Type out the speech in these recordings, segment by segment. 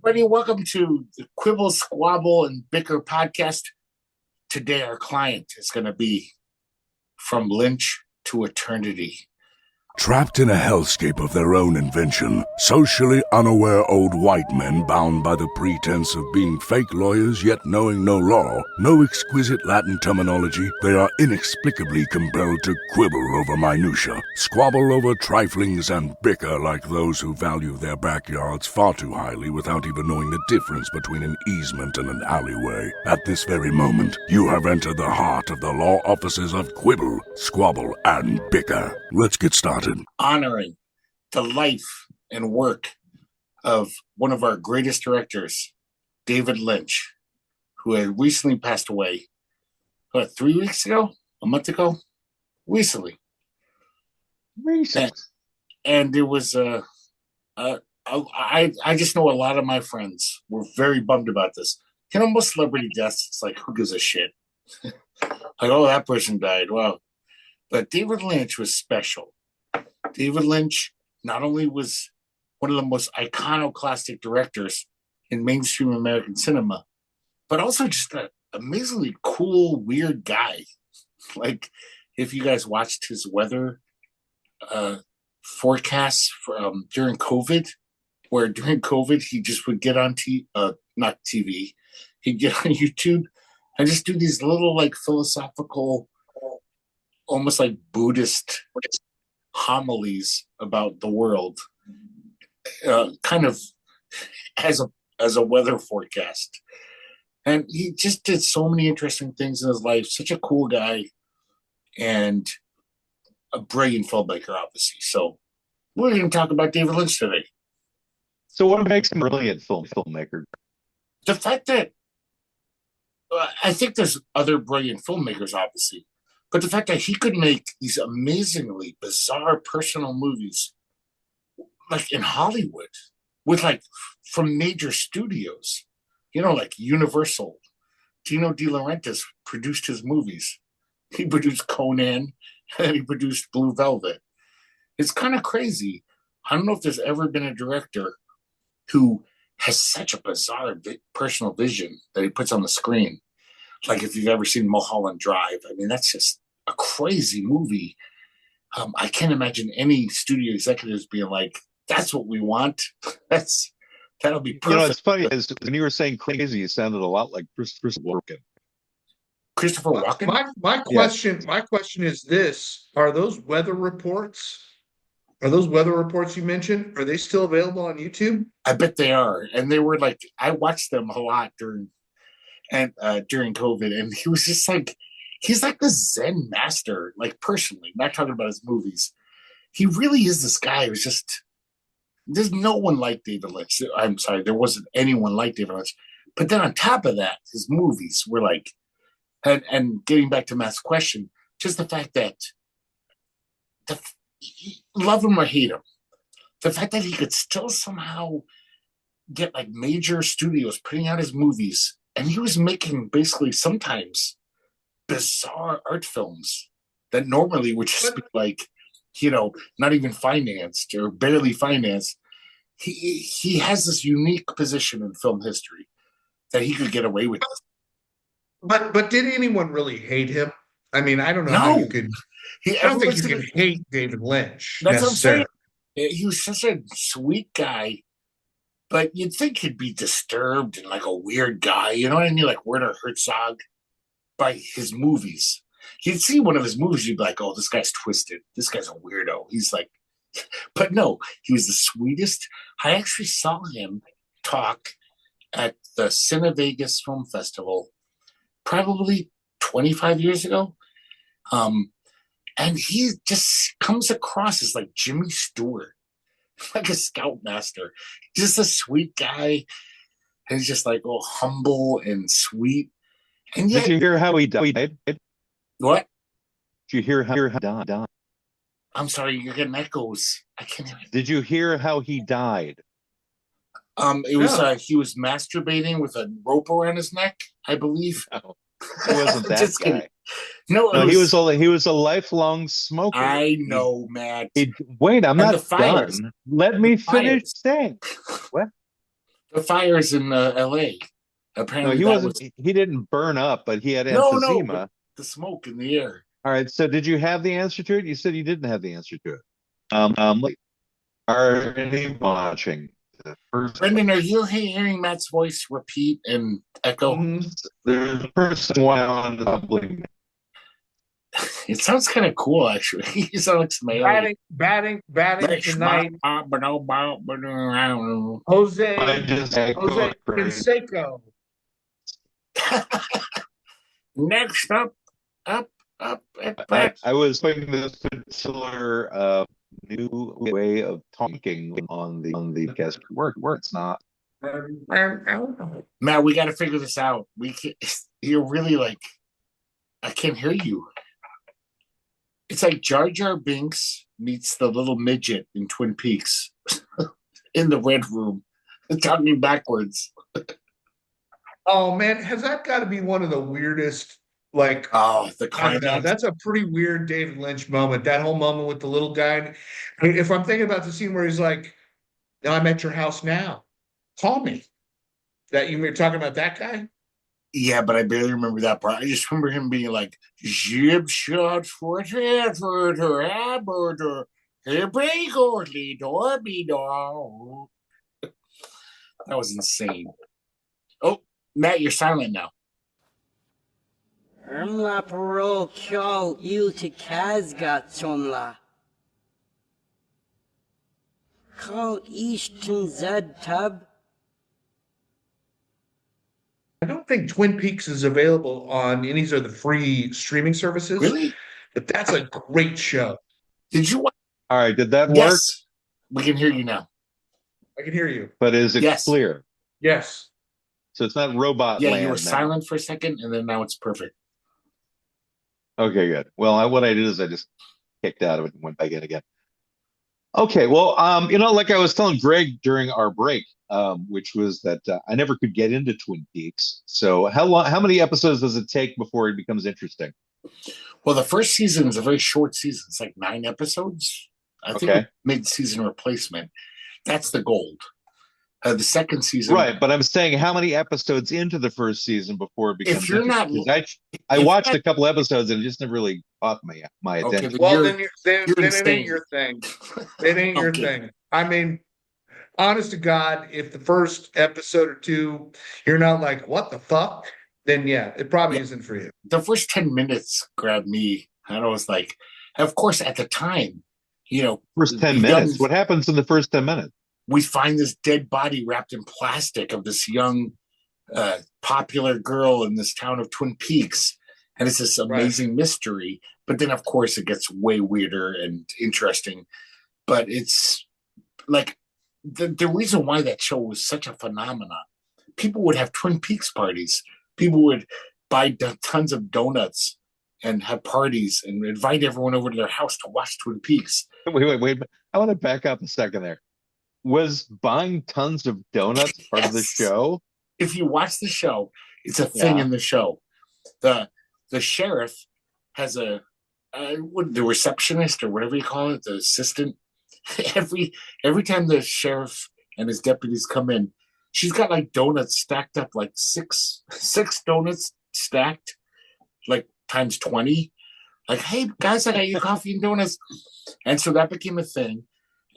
Everybody, welcome to the Quibble, Squabble, and Bicker podcast. Today, our client is going to be From Lynch to Eternity. Trapped in a hellscape of their own invention, socially unaware old white men bound by the pretense of being fake lawyers yet knowing no law, no exquisite Latin terminology, they are inexplicably compelled to quibble over minutia, squabble over triflings, and bicker like those who value their backyards far too highly without even knowing the difference between an easement and an alleyway. At this very moment, you have entered the heart of the law offices of Quibble, Squabble, and Bicker. Let's get started. Honoring the life and work of one of our greatest directors, David Lynch, who had recently passed away, 3 weeks ago? A month ago? Recently. And it was, I just know a lot of my friends were very bummed about this. You know, most celebrity deaths, it's like, who gives a shit? Like, oh, that person died. Wow. But David Lynch was special. David Lynch not only was one of the most iconoclastic directors in mainstream American cinema, but also just an amazingly cool, weird guy. Like, if you guys watched his weather forecasts during COVID, where during COVID he just would get on not TV, he'd get on YouTube and just do these little like philosophical, almost like Buddhist homilies about the world, kind of as a weather forecast. And he just did so many interesting things in his life. Such a cool guy and a brilliant filmmaker, obviously. So we're going to talk about David Lynch today. So what makes him a brilliant filmmaker? The fact that I think there's other brilliant filmmakers, obviously, but the fact that he could make these amazingly bizarre personal movies, like in Hollywood, with like from major studios, you know, like Universal. Dino De Laurentiis produced his movies. He produced Conan and he produced Blue Velvet. It's kind of crazy. I don't know if there's ever been a director who has such a bizarre personal vision that he puts on the screen. Like if you've ever seen Mulholland Drive, I mean, that's just a crazy movie. I can't imagine any studio executives being like, that's what we want. That'll be perfect. You know, it's funny, when you were saying crazy, it sounded a lot like Christopher Walken. Christopher Walken? My question is this: Are those weather reports you mentioned? Are they still available on YouTube? I bet they are. And they were like, I watched them a lot during COVID, and he was just like, he's like the Zen master, like personally, not talking about his movies. He really is this guy who's just, there's no one like David Lynch. I'm sorry, there wasn't anyone like David Lynch. But then on top of that, his movies were like, and getting back to Matt's question, just the fact that love him or hate him, the fact that he could still somehow get like major studios putting out his movies, and he was making basically sometimes bizarre art films that normally would just be like, you know, not even financed or barely financed. He has this unique position in film history that he could get away with this. But did anyone really hate him? I mean, I don't know how you could. I don't think you can hate David Lynch. That's what I'm saying. He was such a sweet guy, but you'd think he'd be disturbed and like a weird guy. You know what I mean? Like Werner Herzog by his movies. You'd see one of his movies, you'd be like, oh, this guy's twisted. This guy's a weirdo. He's like, but no, he was the sweetest. I actually saw him talk at the Cine Vegas Film Festival probably 25 years ago. And he just comes across as like Jimmy Stewart, like a scoutmaster, just a sweet guy. And he's just like, oh, humble and sweet. And yet, did you hear how he died? What? Did you hear how he died? I'm sorry, you're getting echoes. I can't hear it. Did you hear how he died? It was he was masturbating with a rope around his neck, I believe. Oh, it wasn't that just guy. Kidding. No, he was a lifelong smoker. I know, Matt. Wait, I'm not done. Let me finish saying. What? The fires in L.A. No, Apparently, he that wasn't. was He didn't burn up, but he had no, but emphysema. the smoke in the air. All right. So did you have the answer to it? You said you didn't have the answer to it. Like, are any watching the first Brendan, are question? you hearing Matt's voice repeat and echo? Mhm. There's a person on the doubling. It sounds kind of cool, actually. He sounds like some alien. Batting tonight. I Jose just echo crazy. Canseco. Next up, at I, back. I was putting this particular new way of talking on the podcast work where it's not. Matt, we got to figure this out. We can You're really like, I can't hear you. It's like Jar Jar Binks meets the little midget in Twin Peaks in the red room, talking backwards. Oh man, has that got to be one of the weirdest? Like, Oh, the I don't know. climax. That's a pretty weird David Lynch moment. That whole moment with the little guy. If I'm thinking about the scene where he's like, "I'm at your house now. Call me." That you were talking about that guy? Yeah, but I barely remember that part. I just remember him being like, "Jib shot for hamburger, That was insane. Oh, Matt, you're silent now. Rmla pro kjol ilti kazgat sonla. Kal ishtin zed tub. I don't think Twin Peaks is available on any of the free streaming services, Really? but that's a great show. Did you watch? All right, did that work? Yes, we can hear you now. I can hear you. But is it Yes. clear? Yes. So it's not robot Yeah, land you were now. silent for a second, and then now it's perfect. Okay, good. Well, what I did is I just kicked out of it and went back in again. Okay, well, like I was telling Greg during our break, which was that I never could get into Twin Peaks. So how many episodes does it take before it becomes interesting? Well, the first season is a very short season. It's like 9 episodes. I think Okay. mid-season replacement. That's the gold. The second season, Right, but I'm saying how many episodes into the first season before it becomes if you're not, interesting? Because I if watched you're a couple episodes and it just never really caught my okay, attention. Well, you're, then then you're it ain't insane. your thing. It ain't your Okay. thing. I mean, honest to God, if the first episode or two you're not like, what the fuck? Then yeah, it probably Yeah. isn't for you. The first 10 minutes grabbed me, and I was like, of course, at the time, First 10 young, minutes. What happens in the first 10 minutes? we find this dead body wrapped in plastic of this young, popular girl in this town of Twin Peaks, and it's this amazing mystery. But then, of course, it gets way weirder and interesting. But it's like the reason why that show was such a phenomenon. People would have Twin Peaks parties. People would buy tons of donuts and have parties and invite everyone over to their house to watch Twin Peaks. Wait. I want to back up a second there. Was buying tons of donuts part of the Yes. show? If you watch the show, it's a thing Yeah. in the show. The sheriff has the receptionist or whatever you call it, the assistant. Every time the sheriff and his deputies come in, she's got like donuts stacked up, like six donuts stacked, like times 20. Like, hey guys, I got you coffee and donuts. And so that became a thing.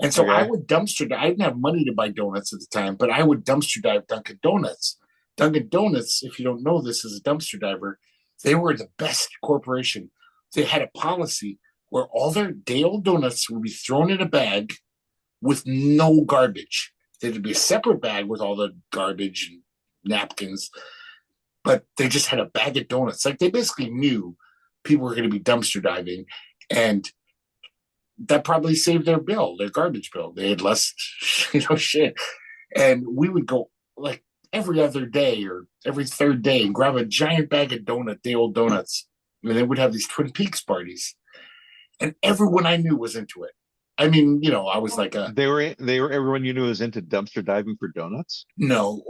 And so Okay. I would dumpster dive. I didn't have money to buy donuts at the time, but I would dumpster dive Dunkin' Donuts. Dunkin' Donuts, if you don't know this as a dumpster diver, they were the best corporation. They had a policy where all their day-old donuts would be thrown in a bag with no garbage. There'd be a separate bag with all the garbage and napkins, but they just had a bag of donuts. Like, they basically knew people were going to be dumpster diving, and that probably saved their garbage bill. They had less, shit. And we would go like every other day or every third day and grab a giant bag of day-old donuts. And they would have these Twin Peaks parties. And everyone I knew was into it. I mean, I was like They were everyone you knew was into dumpster diving for donuts? no,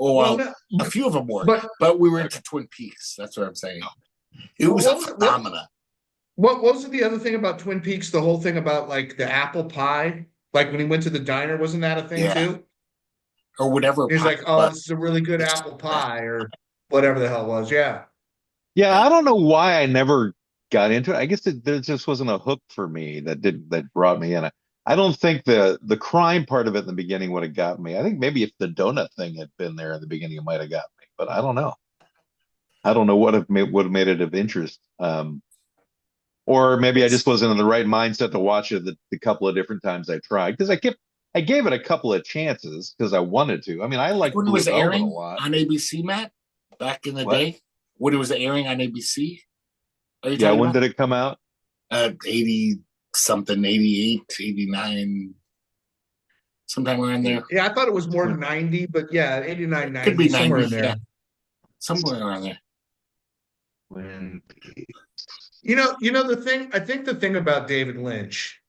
a few of them were, but we were into Twin Peaks. That's what I'm saying. It was a phenomenon. What was the other thing about Twin Peaks? The whole thing about like the apple pie, like when he went to the diner, wasn't that a thing too? or whatever He's pie like, it oh, was. this is a really good apple pie or whatever the hell it was. Yeah. Yeah, I don't know why I never got into it. I guess there just wasn't a hook for me that brought me in. I don't think the crime part of it in the beginning would have got me. I think maybe if the donut thing had been there in the beginning, it might have got me. But I don't know. I don't know what have made it of interest. Or maybe I just wasn't in the right mindset to watch it the couple of different times I tried because I gave it a couple of chances because I wanted to. I mean, I Like like when it Blue was Velvet a airing lot. on ABC, Matt, back in the What? day, when it was airing on ABC. Are you Yeah, talking when about? did it come out? 80 something, 88, 89, sometime around there. Yeah, I thought it was more 90, but yeah, 89, Could be 90, somewhere 90, in there. yeah, somewhere around there. When The thing, I think the thing about David Lynch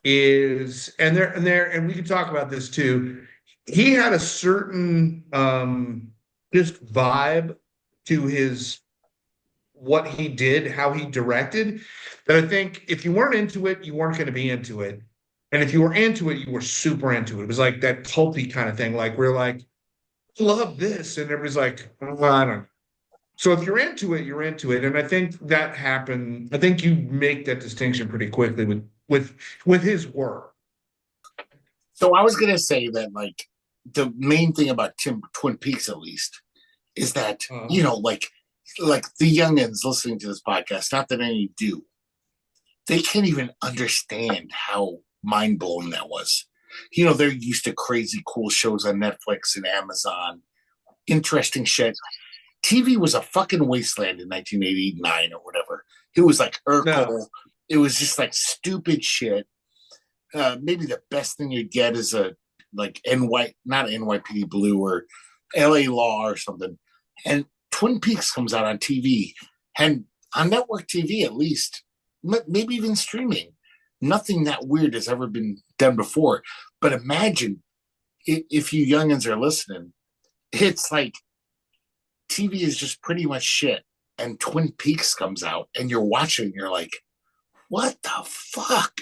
is, and we can talk about this too. He had a certain just vibe to his what he did, how he directed, that I think if you weren't into it, you weren't going to be into it. And if you were into it, you were super into it. It was like that culty kind of thing. Like we're like, love this. And everybody's like, well, I don't know. So if you're into it, you're into it. And I think that happened. I think you make that distinction pretty quickly with his work. So I was gonna say that like the main thing about Twin Peaks, at least, is that like the youngins listening to this podcast, not that any do, they can't even understand how mind blowing that was. They're used to crazy cool shows on Netflix and Amazon, interesting shit. TV was a fucking wasteland in 1989 or whatever. It was like Urkel. No. It was just like stupid shit. Maybe the best thing you'd get is a like not NYPD Blue or LA Law or something. And Twin Peaks comes out on TV and on network TV, at least, maybe even streaming. Nothing that weird has ever been done before. But imagine if you youngins are listening, it's like TV is just pretty much shit. And Twin Peaks comes out and you're watching, and you're like, what the fuck?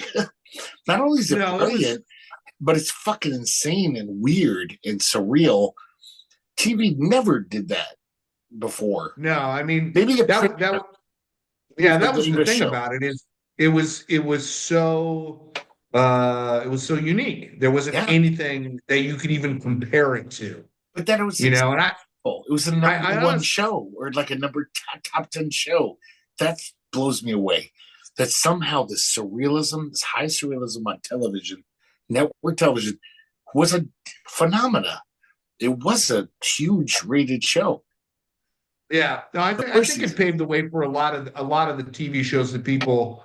Not only is it brilliant, but it's fucking insane and weird and surreal. TV never did that before. No, I mean maybe that was the thing show. about it is it was so unique. There wasn't anything that you could even compare it to. But then it was and it was a number one show or like a top 10 show. That blows me away. That somehow this high surrealism on television, network television, was a phenomena. It was a huge rated show. Yeah, no, I think it paved the way for a lot of the TV shows that people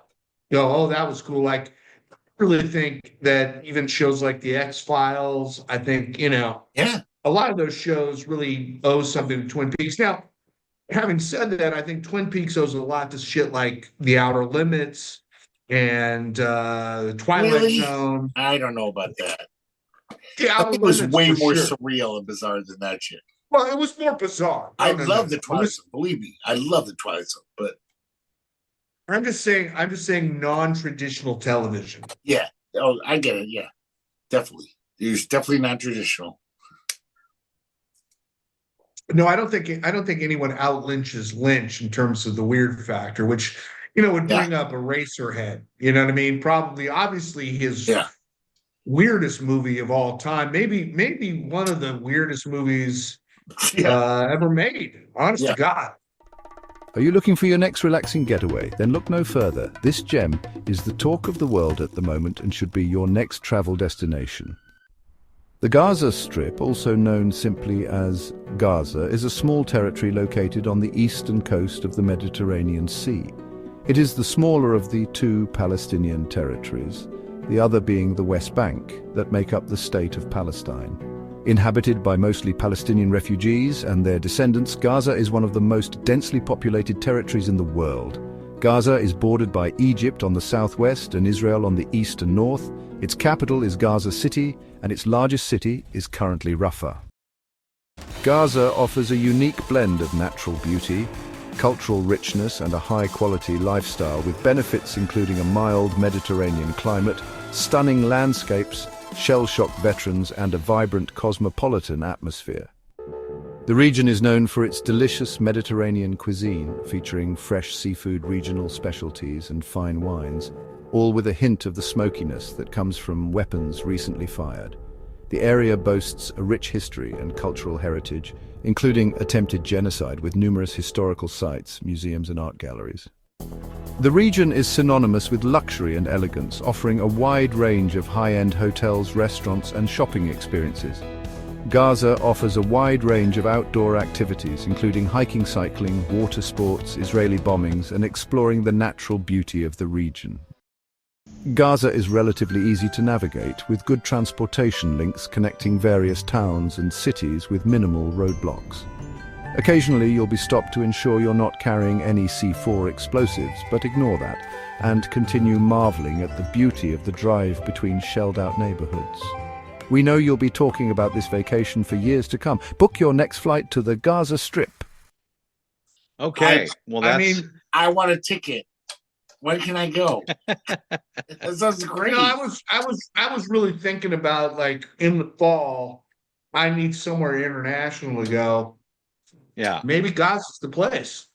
go, oh, that was cool. Like, I really think that even shows like the X-Files, I think, a lot of those shows really owe something to Twin Peaks. Now, having said that, I think Twin Peaks owes a lot to shit like The Outer Limits and the Twilight Zone. I don't know about that. I think it was way more surreal and bizarre than that shit. Well, it was more bizarre. I love the Twilight Zone. Believe me, I love the Twilight Zone. But I'm just saying non-traditional television. Yeah. Oh, I get it. Yeah, definitely. It's definitely non-traditional. No, I don't think anyone out-lynches Lynch in terms of the weird factor, which would bring up Eraserhead. You know what I mean? Obviously, his weirdest movie of all time. Maybe one of the weirdest movies ever made. Honest to God. Are you looking for your next relaxing getaway? Then look no further. This gem is the talk of the world at the moment and should be your next travel destination. The Gaza Strip, also known simply as Gaza, is a small territory located on the eastern coast of the Mediterranean Sea. It is the smaller of the two Palestinian territories, the other being the West Bank, that make up the state of Palestine. Inhabited by mostly Palestinian refugees and their descendants, Gaza is one of the most densely populated territories in the world. Gaza is bordered by Egypt on the southwest and Israel on the east and north. Its capital is Gaza City, and its largest city is currently Rafah. Gaza offers a unique blend of natural beauty, cultural richness, and a high-quality lifestyle with benefits including a mild Mediterranean climate, stunning landscapes, shell-shock veterans, and a vibrant cosmopolitan atmosphere. The region is known for its delicious Mediterranean cuisine, featuring fresh seafood, regional specialties, and fine wines, all with a hint of the smokiness that comes from weapons recently fired. The area boasts a rich history and cultural heritage, including attempted genocide with numerous historical sites, museums, and art galleries. The region is synonymous with luxury and elegance, offering a wide range of high-end hotels, restaurants, and shopping experiences. Gaza offers a wide range of outdoor activities, including hiking, cycling, water sports, Israeli bombings, and exploring the natural beauty of the region. Gaza is relatively easy to navigate, with good transportation links connecting various towns and cities with minimal roadblocks. Occasionally, you'll be stopped to ensure you're not carrying any C4 explosives, but ignore that and continue marveling at the beauty of the drive between shelled-out neighborhoods. We know you'll be talking about this vacation for years to come. Book your next flight to the Gaza Strip. Okay. I want a ticket. When can I go? That sounds great. I was really thinking about, like, in the fall, I need somewhere international to go. Yeah. Maybe Gaza's the place.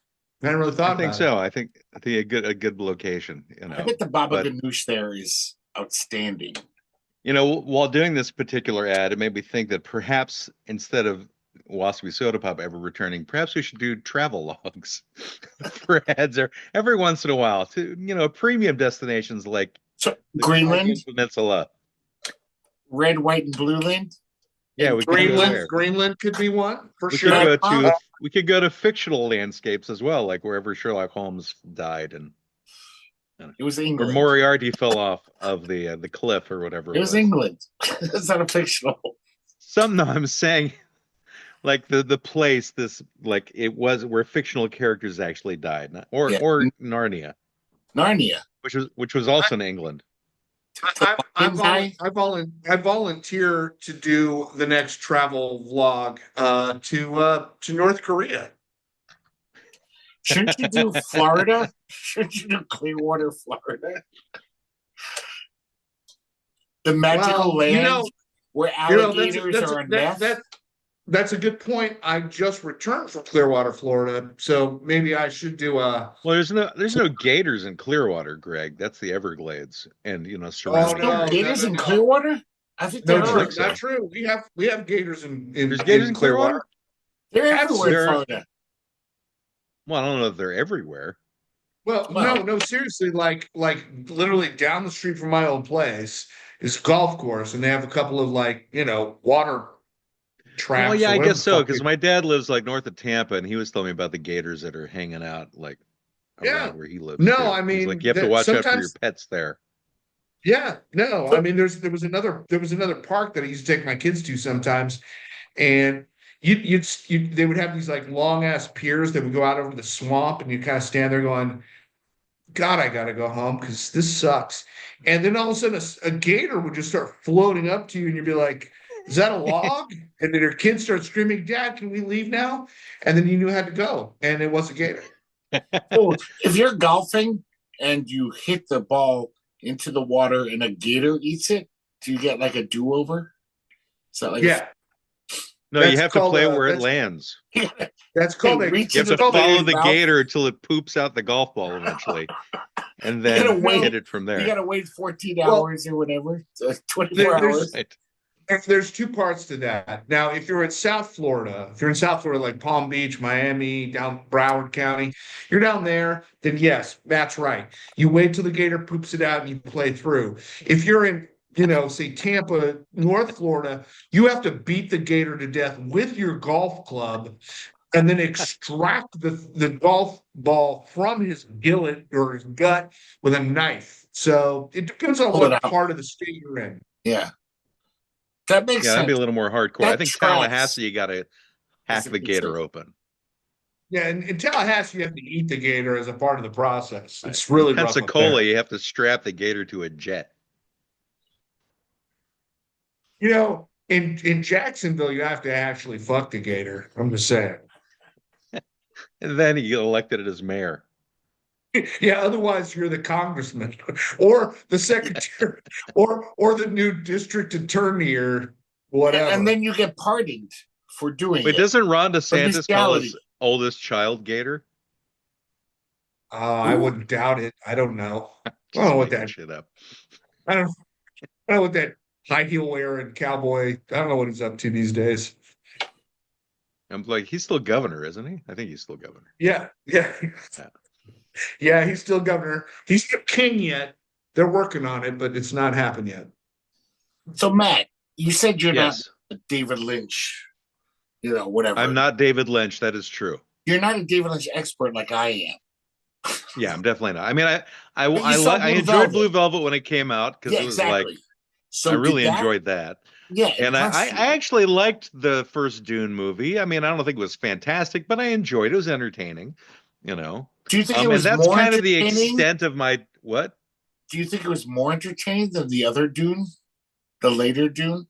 I hadn't really thought about it. I think so. I think a good location. I bet the Baba Ganoush there is outstanding. While doing this particular ad, it made me think that perhaps instead of Wasabi Soda Pop ever returning, perhaps we should do travel logs for ads there every once in a while to, premium destinations like Greenland, Peninsula, red, white, and blue land. Yeah, Greenland could be one for sure. We could go to fictional landscapes as well, like wherever Sherlock Holmes died, and it was England. Or Moriarty fell off of the cliff or whatever. It was England. It's not a fictional. No, I'm saying, like the place, it was where fictional characters actually died, or Narnia. Narnia, which was also in England. I volunteer to do the next travel vlog to North Korea. Shouldn't you do Florida? Shouldn't you do Clearwater, Florida? The magical land where alligators are enough. That's a good point. I just returned from Clearwater, Florida, so maybe I should do a. Well, there's no gators in Clearwater, Greg. That's the Everglades, and surrounding. No gators in Clearwater. I think that's not true. We have gators in. There's gators in Clearwater. They're everywhere in Florida. Well, I don't know if they're everywhere. Well, no, seriously, like literally down the street from my old place is a golf course, and they have a couple of water traps. Well, yeah, I guess so, because my dad lives north of Tampa, and he was telling me about the gators that are hanging out around where he lives. No, too. I mean, you have to watch out for your pets there. Yeah, no, I mean, there was another park that I used to take my kids to sometimes, and they would have these long ass piers that would go out over the swamp, and you kind of stand there going, God, I gotta go home because this sucks. And then all of a sudden a gator would just start floating up to you, and you'd be like, is that a log? And then your kids start screaming, Dad, can we leave now? And then you knew how to go, and it was a gator. Oh, if you're golfing and you hit the ball into the water and a gator eats it, do you get a do-over? So no, you have to play where it lands. That's called you have to follow the gator until it poops out the golf ball eventually, and then hit it from there. You gotta wait 14 hours or whatever, 24 hours. Right. There's two parts to that. Now, if you're in South Florida, like Palm Beach, Miami, down Broward County, you're down there, then yes, that's right. You wait till the gator poops it out and you play through. If you're in, say Tampa, North Florida, you have to beat the gator to death with your golf club and then extract the golf ball from his gillet or his gut with a knife. So it depends on what part of the state you're in. Yeah. That makes sense. That'd be a little more hardcore. I think Tallahassee, you got to hack the gator open. Yeah, in Tallahassee, you have to eat the gator as a part of the process. It's really rough. Pensacola, you have to strap the gator to a jet. In Jacksonville, you have to actually fuck the gator. I'm just saying. And then he elected it as mayor. Yeah, otherwise you're the congressman or the secretary or the new district attorney or And whatever. then you get pardoned for doing Wait, it doesn't Ron for DeSantis call his bestiality. oldest child Gator? I Ooh. wouldn't doubt it. I don't know. I don't Just know what making that. shit up. I don't. I don't know what that high heel wearing cowboy. I don't know what he's up to these days. I'm like, he's still governor, isn't he? I think he's still governor. Yeah, yeah, Yeah. yeah. He's still governor. He's not king yet. They're working on it, but it's not happened yet. So Matt, you said you're not Yes, a David Lynch, whatever. I'm not David Lynch. That is true. You're not a David Lynch expert like I am. Yeah, I'm definitely not. I mean, But you saw I Blue enjoyed Velvet. Blue Velvet when it came out because Yeah, it was like exactly. I So did really that? enjoyed that. Yeah, it And I impressed you. actually liked the first Dune movie. I mean, I don't think it was fantastic, but I enjoyed it. It was entertaining, you know. Do you think it And was that's more kind of the entertaining? extent of my what? Do you think it was more entertaining than the other Dune, the later Dune?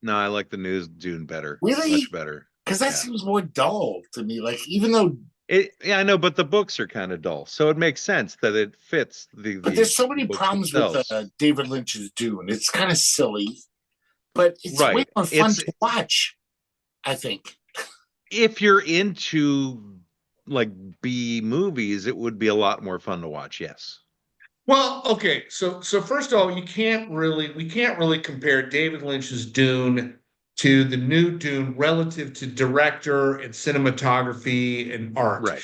No, I like the new Dune better. Really? Much better. Because that Yeah. seems more dull to me. Like even though, Yeah, I know, but the books are kind of dull, so it makes sense that it fits but there's so the many books problems with themselves. David Lynch's Dune. It's kind of silly, but it's way Right. more fun It's to watch. I think. if you're into like B movies, it would be a lot more fun to watch. Yes. Well, okay. So first of all, we can't really compare David Lynch's Dune to the new Dune relative to director and cinematography and art. Right.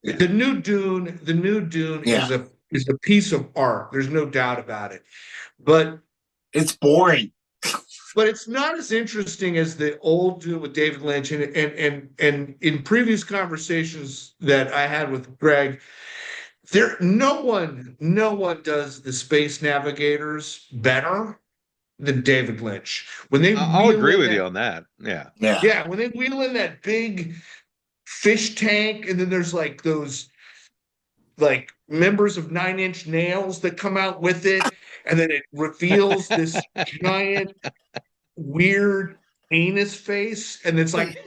Yeah. The new Dune Yeah, is a piece of art. There's no doubt about it. But it's boring. but it's not as interesting as the old Dune with David Lynch. And in previous conversations that I had with Greg, no one does the Space Navigators better than David Lynch. When they I'll wheel agree in with that, you on that. Yeah. Yeah. yeah, when they wheel in that big fish tank, and then there's like those like members of Nine Inch Nails that come out with it, and then it reveals this giant weird anus face, and it's like,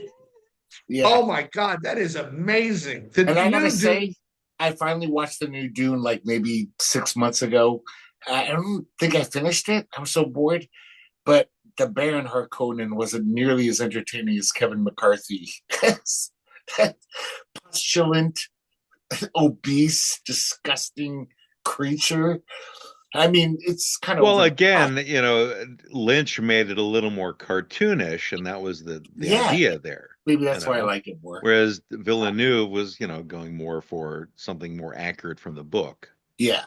Yeah. oh my God, that is amazing. The And I gotta new say, Dune, I finally watched the new Dune like maybe 6 months ago. I don't think I finished it. I was so bored. But the Baron Harkonnen wasn't nearly as entertaining as Kevin McCarthy. That postulant, obese, disgusting creature. I mean, it's kind of Well, over the top. again, you know, Lynch made it a little more cartoonish, and that was the Yeah, idea there, maybe you that's why I know. like it more. Whereas Villeneuve was, you know, going more for something more accurate from the book. Yeah,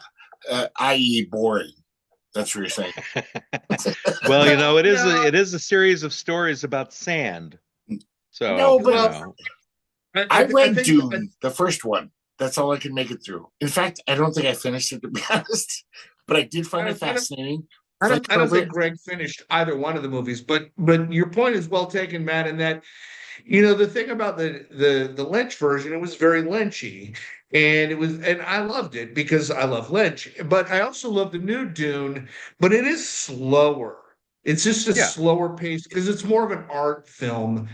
i.e., boring. That's what you're saying. Well, you know, no, it is a series of stories about sand. So, No, you but well, know, I I read think Dune, the first one. That's all I can make it through. In fact, I don't think I finished it, to be honest. But I did find I, it I don't fascinating. I Frank don't I don't think Herbert. Greg finished either one of the movies, but your point is well taken, Matt, in that the thing about the Lynch version, it was very Lynchy. And I loved it because I love Lynch, but I also love the new Dune, but it is slower. It's just a yeah. slower pace because it's more of an art film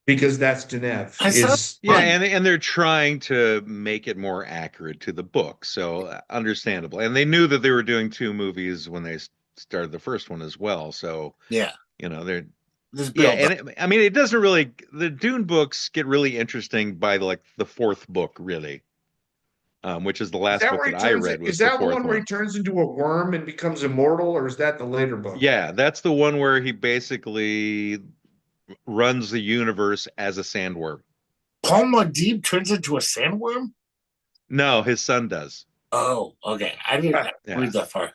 because that's Deneuve I saw it is Yeah, fun. and they're trying to make it more accurate to the book, so understandable. And they knew that they were doing two movies when they started the first one as well. So, Yeah, you know, they're this yeah, build and up. I mean, it doesn't really the Dune books get really interesting by like the fourth book, really, which is the is last that book where he that I turns read it? Is was the that the fourth one where he one. turns into a worm and becomes immortal, or is that the later book? Yeah, that's the one where he basically runs the universe as a sandworm. Paul Muad'Dib turns into a sandworm? No, his son does. Oh, okay. I didn't Yeah. read that far.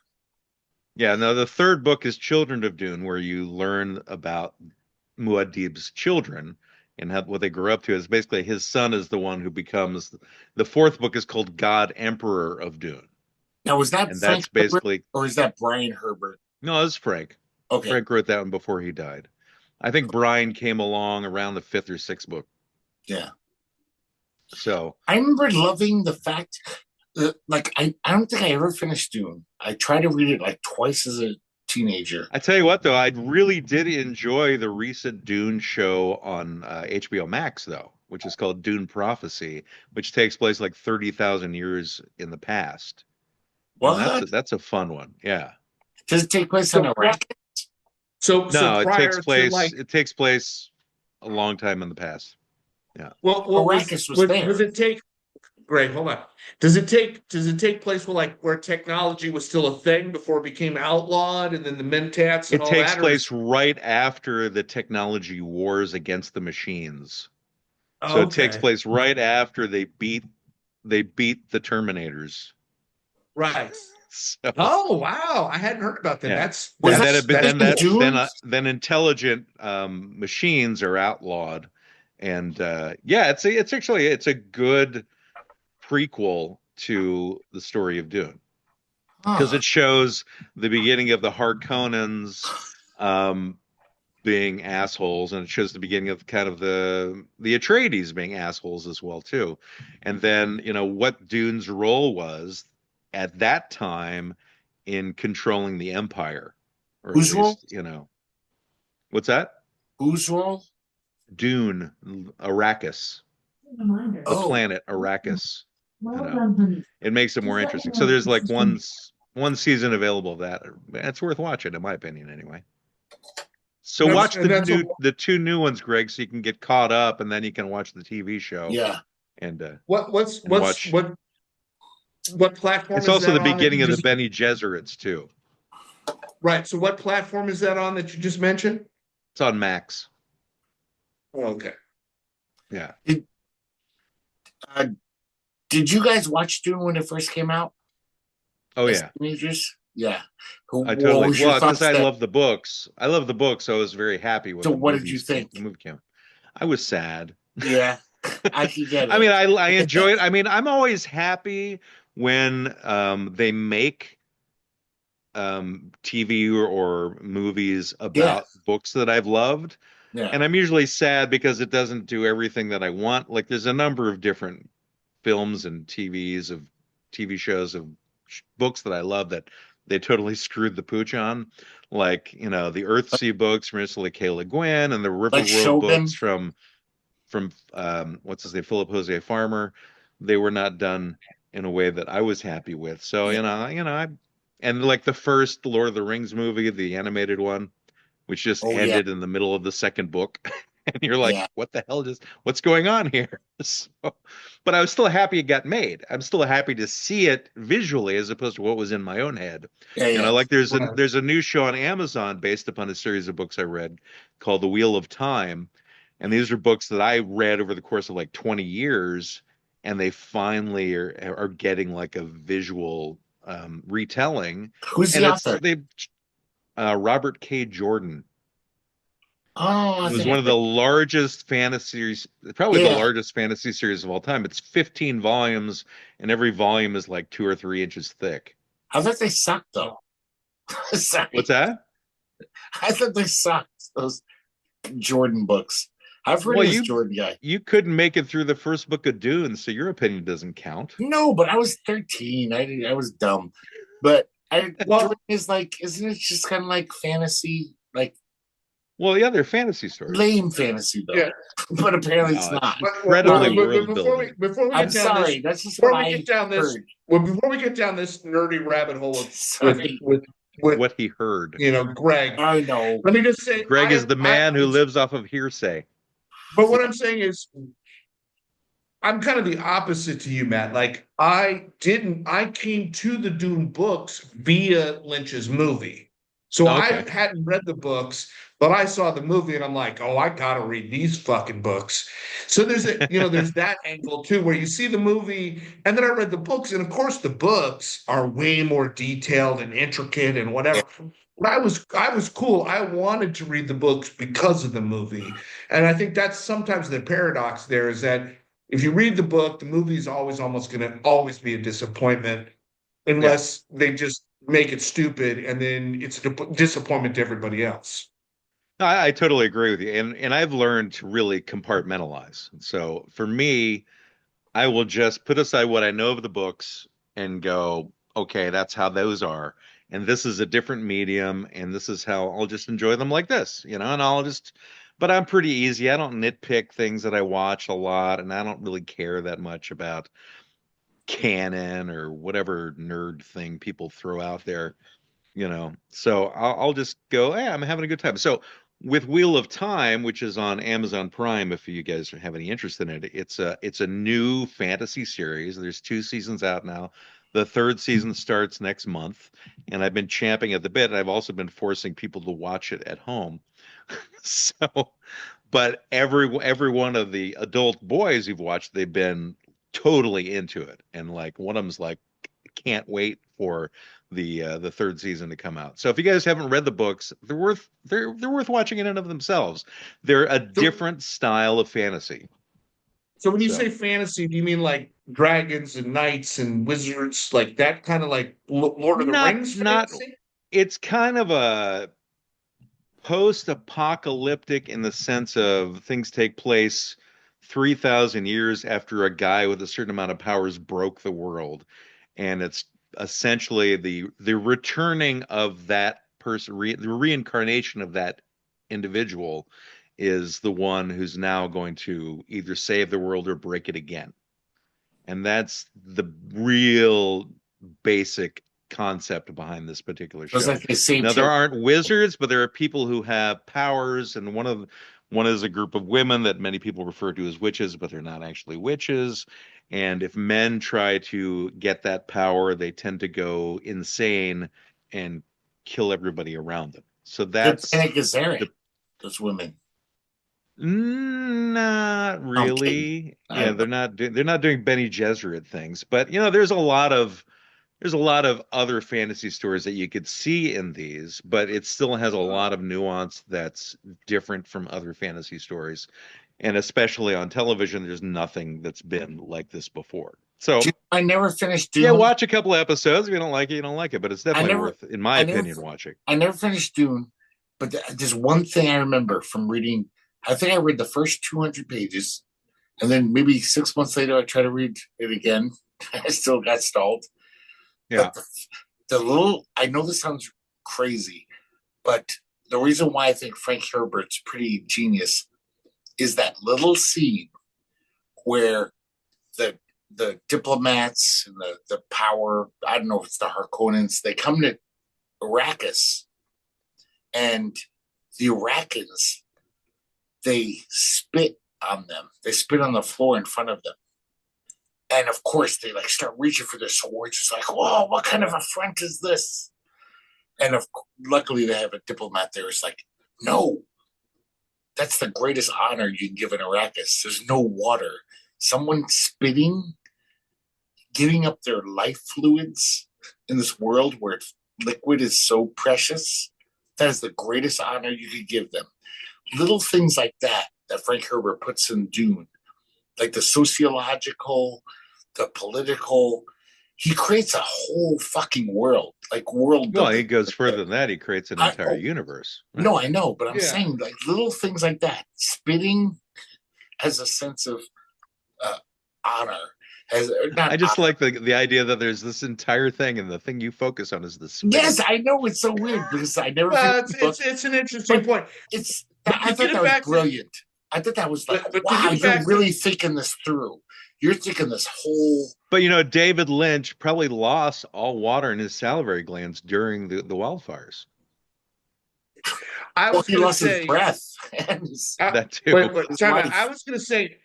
Yeah, no, the third book is Children of Dune, where you learn about Muad'Dib's children and what they grew up to. Is basically his son is the one who becomes the fourth book is called God Emperor of Dune. Now, was that And Frank that's Herbert basically or is that Brian Herbert? no, it's Frank. Okay, Frank wrote that one before he died. I think Brian came along around the fifth or sixth book. yeah. So I remember loving the fact that, like, I don't think I ever finished Dune. I tried to read it like twice as a teenager. I tell you what, though, I really did enjoy the recent Dune show on HBO Max, though. which is called Dune Prophecy, which takes place like 30,000 years in the past. And What? that's a fun one. Yeah. Does it take place on Iraq? So No, prior to like, it takes place a long time in the past. Yeah. well, Arrakis was there. does it take? Greg, hold on. Does it take place where technology was still a thing before it became outlawed, and then the mentats and It all takes that? place right after the technology wars against the machines. So Oh, it takes okay. place right after they beat the Terminators. Right. So, Oh, wow. I hadn't heard about that. yeah. That's Was And that's that that's in cool. Dune? then intelligent machines are outlawed, and yeah, it's a good prequel to the story of Dune because Huh. it shows the beginning of the Harkonnens being assholes, and it shows the beginning of kind of the Atreides being assholes as well too, and then what Dune's role was at that time in controlling the Empire, or at Whose role? least what's that? Whose role? Dune, Arrakis, the Oh, planet Arrakis. It makes it more interesting. So there's like one season available of that. It's worth watching, in my opinion, anyway. So watch the two new ones, Greg, so you can get caught up, and then you can watch the TV show. yeah. And what platform it's is also that the on? beginning of the Bene Gesserits too. Right. So what platform is that on that you just mentioned? It's on Max. Oh, okay. Yeah. Did you guys watch Dune when it first came out? Oh As yeah. teenagers? Yeah. I totally because I then? love the books. I love the books, so I was very happy with So the what did you think? The movie came out. I was sad. Yeah. I can get it. I mean, I enjoy it. I mean, I'm always happy when they make TV or movies about books that I've loved. Yeah. And I'm usually sad because it doesn't do everything that I want. Like there's a number of different films and TV shows of books that I love that they totally screwed the pooch on. Like, the Earthsea books from Ursula K. Le Guin and the Riverworld books from what's his name, Philip Jose Farmer. They were not done in a way that I was happy with. So, and like the first Lord of the Rings movie, the animated one, which just ended in the middle of the second book. And you're like, what the hell what's going on here? So, but I was still happy it got made. I'm still happy to see it visually as opposed to what was in my own head. Like there's a new show on Amazon based upon a series of books I read called The Wheel of Time. And these are books that I read over the course of like 20 years, and they finally are getting like a visual retelling. Who's the author? Robert K. Jordan. Oh, it was one of the largest fantasy, probably the largest fantasy series of all time. It's 15 volumes, and every volume is like 2 or 3 inches thick. I thought they sucked, though. Sorry. What's that? I thought they sucked, those Jordan books. I've heard of this Jordan guy. You couldn't make it through the first book of Dune, so your opinion doesn't count. No, but I was 13. I was dumb. But Jordan is like, isn't it just kind of like fantasy? Like, well, yeah, they're fantasy stories. Lame fantasy, though. Yeah. But apparently it's not. Incredibly world building. Before we get down this nerdy rabbit hole with what he heard. Greg. I know. Let me just say, Greg is the man who lives off of hearsay. But what I'm saying is, I'm kind of the opposite to you, Matt. Like, I came to the Dune books via Lynch's movie. So I hadn't read the books, but I saw the movie and I'm like, oh, I gotta read these fucking books. So there's there's that angle too, where you see the movie and then I read the books, and of course the books are way more detailed and intricate and whatever. But I was cool. I wanted to read the books because of the movie. And I think that's sometimes the paradox there is that if you read the book, the movie is always be a disappointment unless they just make it stupid, and then it's a disappointment to everybody else. No, I totally agree with you. And I've learned to really compartmentalize. So for me, I will just put aside what I know of the books and go, okay, that's how those are. And this is a different medium, and this is how I'll just enjoy them like this, and I'll just but I'm pretty easy. I don't nitpick things that I watch a lot, and I don't really care that much about canon or whatever nerd thing people throw out there, So I'll just go, hey, I'm having a good time. So with Wheel of Time, which is on Amazon Prime, if you guys have any interest in it, it's a new fantasy series. There's 2 seasons out now. The third season starts next month, and I've been champing at the bit. And I've also been forcing people to watch it at home. So, but every one of the adult boys you've watched, they've been totally into it, and like one of them's like, can't wait for the third season to come out. So if you guys haven't read the books, they're worth watching in and of themselves. They're a different style of fantasy. So when you say fantasy, do you mean like dragons and knights and wizards, like that kind of like Lord of the Rings fantasy? It's kind of a post-apocalyptic in the sense of things take place 3,000 years after a guy with a certain amount of powers broke the world, and it's essentially the returning of that person, the reincarnation of that individual is the one who's now going to either save the world or break it again. And that's the real basic concept behind this particular show. Like now, there aren't wizards, but there are people who have powers, and one is a group of women that many people refer to as witches, but they're not actually witches. And if men try to get that power, they tend to go insane and kill everybody around them. So that's those women. Not really. Okay. Yeah, they're not doing Bene Gesserit things, but there's a lot of other fantasy stories that you could see in these, but it still has a lot of nuance that's different from other fantasy stories. And especially on television, there's nothing that's been like this before. So I never finished Dune. Yeah, watch a couple of episodes. If you don't like it, you don't like it. But it's definitely worth, in my opinion, watching. I never finished Dune, but there's one thing I remember from reading. I think I read the first 200 pages, and then maybe 6 months later, I tried to read it again. I still got stalled. Yeah. But I know this sounds crazy, but the reason why I think Frank Herbert's pretty genius is that little scene where the diplomats and the power, I don't know if it's the Harkonnens, they come to Arrakis, and the Iraqis, they spit on them. They spit on the floor in front of them. And of course, they like start reaching for their swords. It's like, whoa, what kind of affront is this? And luckily, they have a diplomat there. It's like, no, that's the greatest honor you can give an Arrakis. There's no water. Someone spitting, giving up their life fluids in this world where liquid is so precious, that is the greatest honor you could give them. Little things like that Frank Herbert puts in Dune, like the sociological, the political. He creates a whole fucking world, like world. Well, he goes further than that. He creates an entire universe. Right? No, I know, but I'm saying like little things like that. Spitting has a sense of honor. I just like the idea that there's this entire thing, and the thing you focus on is the spitting. Yes, I know, it's so weird because I never. It's an interesting point. I thought that was brilliant. I thought that was like, wow, you're really thinking this through. You're thinking this whole. But David Lynch probably lost all water in his salivary glands during the wildfires. I was he lost his breath. That too. I was going to say,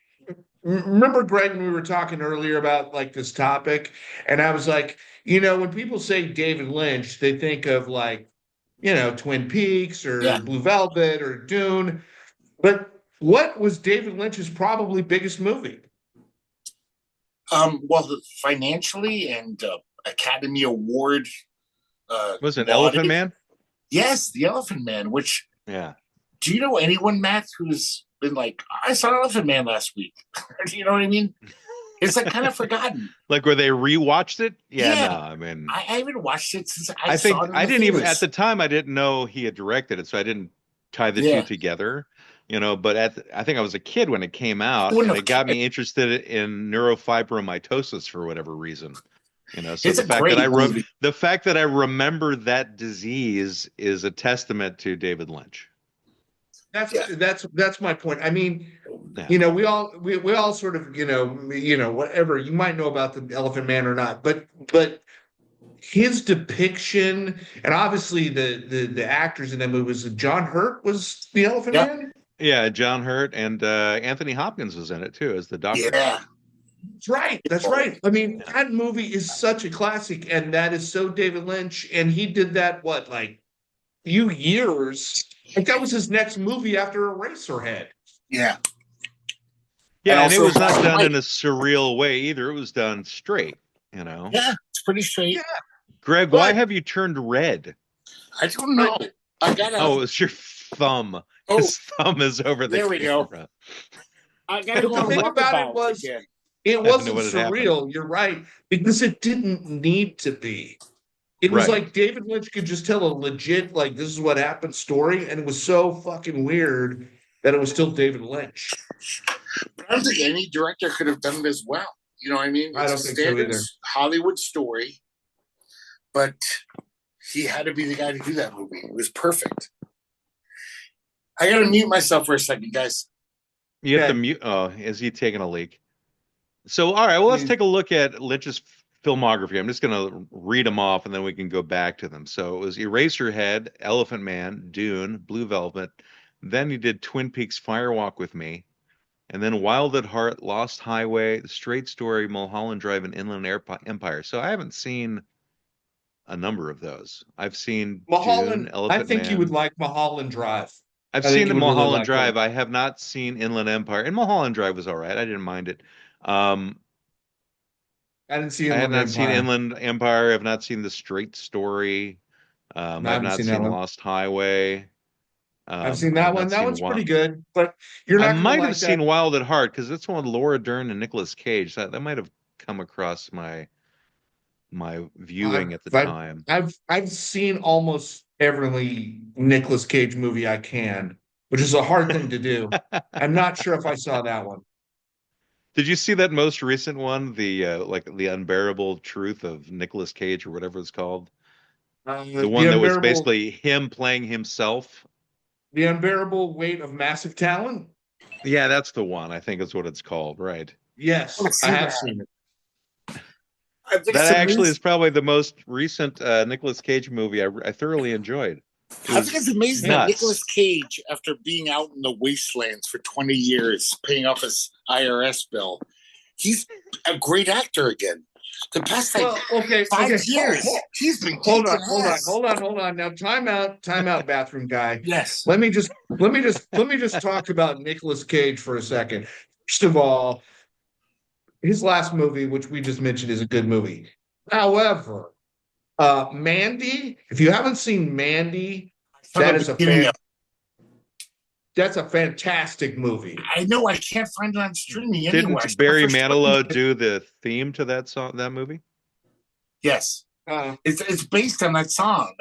remember, Greg, when we were talking earlier about like this topic, and I was like, when people say David Lynch, they think of like, Twin Peaks or Blue Velvet or Dune. But what was David Lynch's probably biggest movie? Well, financially and Academy Award. Was it Elephant Man? Yes, the Elephant Man. Which, do you know anyone, Matt, who's been like, I saw Elephant Man last week? Do you know what I mean? It's like kind of forgotten. Like where they rewatched it? Yeah. No, I mean, I haven't watched it since I think saw it. I didn't even at the time. I didn't know he had directed it, so I didn't tie the two together. But I think I was a kid when it came out, and it got me interested in neurofibromatosis for whatever reason. So the fact that I remember that disease is a testament to David Lynch. that's my point. I mean, Yeah. we all sort of, whatever, you might know about the Elephant Man or not, but his depiction, and obviously the actors in that movie, was John Hurt was the Elephant Yeah. Man. Yeah, John Hurt and Anthony Hopkins was in it too as the doctor. Yeah. That's right. That's right. I mean, that movie is such a classic, and that is so David Lynch. And he did that, like few years. Like that was his next movie after Eraserhead. Yeah. Yeah, and it also was not done White. in a surreal way either. It was done straight, Yeah, it's pretty straight. Yeah. Greg, why have you turned red? I don't know. I gotta. Oh, it's your thumb. Oh, His thumb is over the there we go. camera. I gotta go But the on thing about it Walkabout was, again. it know wasn't what had surreal. You're right, because it didn't need to be. It was Right. like David Lynch could just tell a legit, like, this is what happened story, and it was so fucking weird that it was still David Lynch. But I don't think any director could have done it as well. You know what I mean? I don't It's a think so standard either. Hollywood story, but he had to be the guy to do that movie. It was perfect. I gotta mute myself for a second, guys. You have Okay. to mute. Oh, is he taking a leak? So, all right. Well, let's take a look at Lynch's filmography. I'm just going to read them off, and then we can go back to them. So it was Eraserhead, Elephant Man, Dune, Blue Velvet. Then he did Twin Peaks: Firewalk with Me, and then Wild at Heart, Lost Highway, The Straight Story, Mulholland Drive, and Inland Empire. So I haven't seen a number of those. I've seen Mulholland. Dune, Elephant I think Man. you would like Mulholland Drive. I've I think seen you the would really Mulholland like Drive. that. I have not seen Inland Empire, and Mulholland Drive was all right. I didn't mind it. I didn't see I have Inland not seen Empire. Inland Empire. I have not seen The Straight Story. No, I I've haven't not seen that seen one. Lost Highway. I've seen I've that not one. That seen one's Wild. pretty good, but you're I not going might to have like seen that. Wild at Heart because it's one with Laura Dern and Nicolas Cage. That might have come across my viewing at the time. I've seen almost every Nicolas Cage movie I can, which is a hard thing to do. I'm not sure if I saw that one. Did you see that most recent one, the the unbearable truth of Nicolas Cage or whatever it's called? The one that was basically him playing himself. The Unbearable Weight of Massive Talent. Yeah, that's the one. I think is what it's called, right? Yes, I have seen it. That actually is probably the most recent Nicolas Cage movie I thoroughly enjoyed. I think it's amazing that nuts. Nicolas Cage, after being out in the wastelands for 20 years, paying off his IRS bill, he's a great actor again. The past five years, he's been hold on. Now, time out, bathroom guy. Yes. Let me just talk about Nicolas Cage for a second. First of all, his last movie, which we just mentioned, is a good movie. However, Mandy, if you haven't seen Mandy, that's a fantastic movie. I know. I can't find it on streaming anywhere. Didn't Barry Manilow do the theme to that song, that movie? Yes. It's based on that song,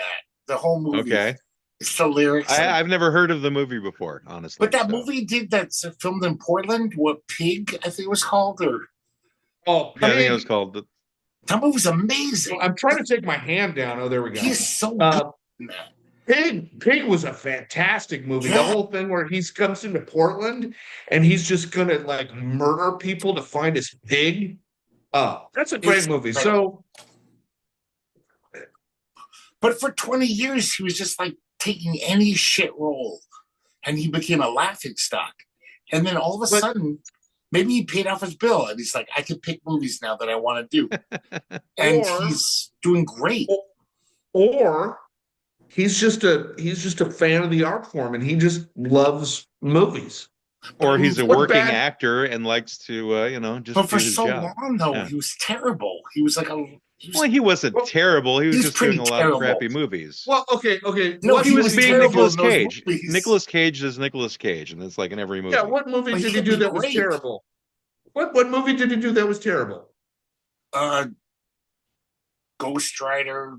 the whole movie. Okay. It's the lyrics. I've never heard of the movie before, honestly. But that movie that's filmed in Portland, what, Pig, I think it was called, or I think it was called. That movie's amazing. I'm trying to take my hand down. Oh, there we go. He's so good in that. Pig was a fantastic movie. The whole thing where he comes into Portland and he's just gonna like murder people to find his pig. That's a great movie. So, but for 20 years he was just like taking any shit role, and he became a laughing stock. And then all of a sudden, maybe he paid off his bill, and he's like, I can pick movies now that I want to do, and he's doing great. Or he's just a fan of the art form, and he just loves movies. Or he's a working actor and likes to, just. But for do his so job. long, though, he was terrible. He was like he wasn't terrible. He was just doing a lot terrible. of crappy movies. Well, okay. No, he was being Nicolas Cage. Movies. Nicolas Cage is Nicolas Cage, and it's like in every movie. Yeah, what movie did he do that was terrible? What movie did he do that was terrible? Ghost Rider.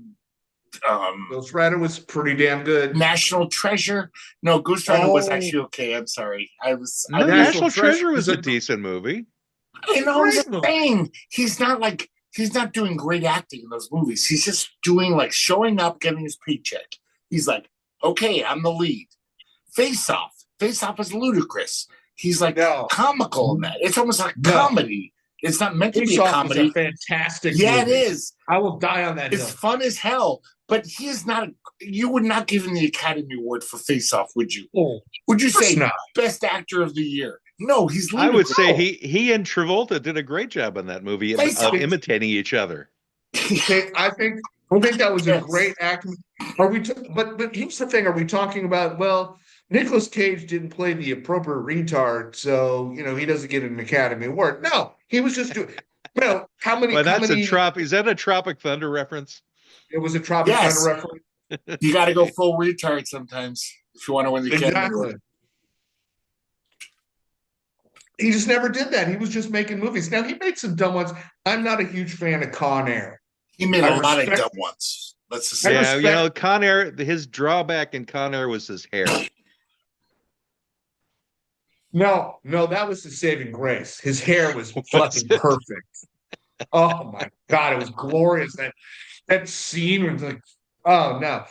Ghost Rider was pretty damn good. National Treasure. No, Ghost Rider was actually okay. I'm sorry. National Treasure was a decent movie. I know. I'm saying he's not doing great acting in those movies. He's just doing like showing up, getting his paycheck. He's like, okay, I'm the lead. Face Off. Face Off is ludicrous. He's like No. comical in that. It's almost like No. comedy. It's not meant to be Face a Off comedy. is a fantastic Yeah, movie. it is. I will die on that It's hill. fun as hell, but he is not. You would not give him the Academy Award for Face Off, would you? Oh, Would you of course say not. best actor of the year? No, he's. I would ludicrous. say he and Travolta did a great job on that movie of imitating each other. Okay, I think that was a great act. Are we? But here's the thing: are we talking about? Well, Nicolas Cage didn't play the appropriate retard, so he doesn't get an Academy Award. No, he was just doing. How many? Well, that's how many, is that a Tropic Thunder reference? It was a Tropic Thunder reference. You got to go full retard sometimes if you want to win the Academy Award. He just never did that. He was just making movies. Now, he made some dumb ones. I'm not a huge fan of Con Air. He made a lot of dumb ones. Let's just say. Yeah, Con Air, his drawback in Con Air was his hair. No, that was his saving grace. His hair was fucking perfect. Oh my God, it was glorious. That scene was like, oh no.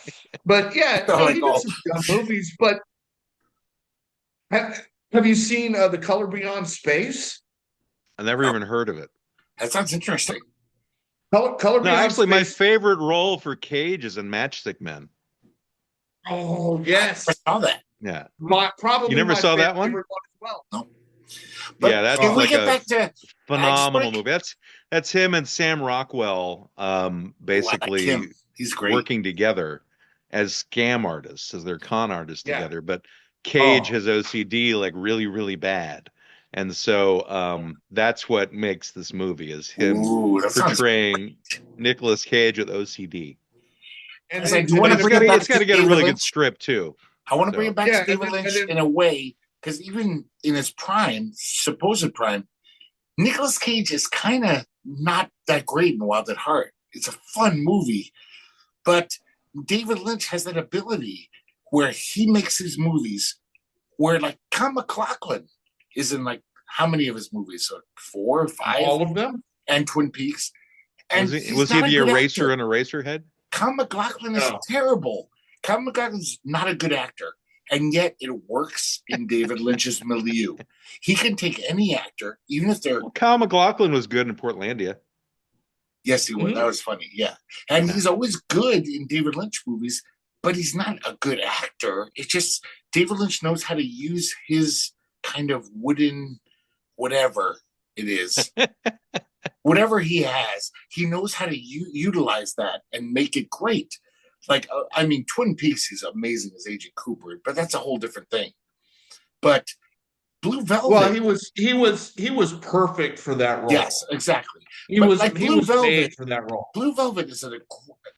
But yeah, he did some dumb movies. But have you seen The Color Beyond Space? I never even heard of it. That sounds interesting. Color Beyond actually, Space. my favorite role for Cage is in Matchstick Men. Oh yes, I saw that. Yeah, probably. You never saw that one? As well. No. But yeah, that's can we like get a back to phenomenal movie. That's him and Sam Rockwell, basically like he's great, working together as scam artists, as their con artists together. But Cage has OCD like really, really bad, and so that's what makes this movie is him portraying Nicolas Cage with OCD. And it's got to get a really good script too. I want to bring it back to David Lynch in a way, because even in his prime, supposed prime, Nicolas Cage is kind of not that great in Wild at Heart. It's a fun movie, but David Lynch has that ability where he makes his movies where like Kyle MacLachlan is in like how many of his movies? So 4 or 5? All of them? And Twin Peaks. And was he the eraser and Eraserhead? Kyle MacLachlan is terrible. Kyle MacLachlan's not a good actor, and yet it works in David Lynch's milieu. He can take any actor, even if they're... Kyle MacLachlan was good in Portlandia. Yes, he was. That was funny, yeah. And he's always good in David Lynch movies, but he's not a good actor. It's just David Lynch knows how to use his kind of wooden whatever it is. Whatever he has, he knows how to utilize that and make it great. Like, I mean, Twin Peaks is amazing as Agent Cooper, but that's a whole different thing. But Blue Velvet. Well, he was perfect for that role. Yes, exactly. He was made for that role. Blue Velvet is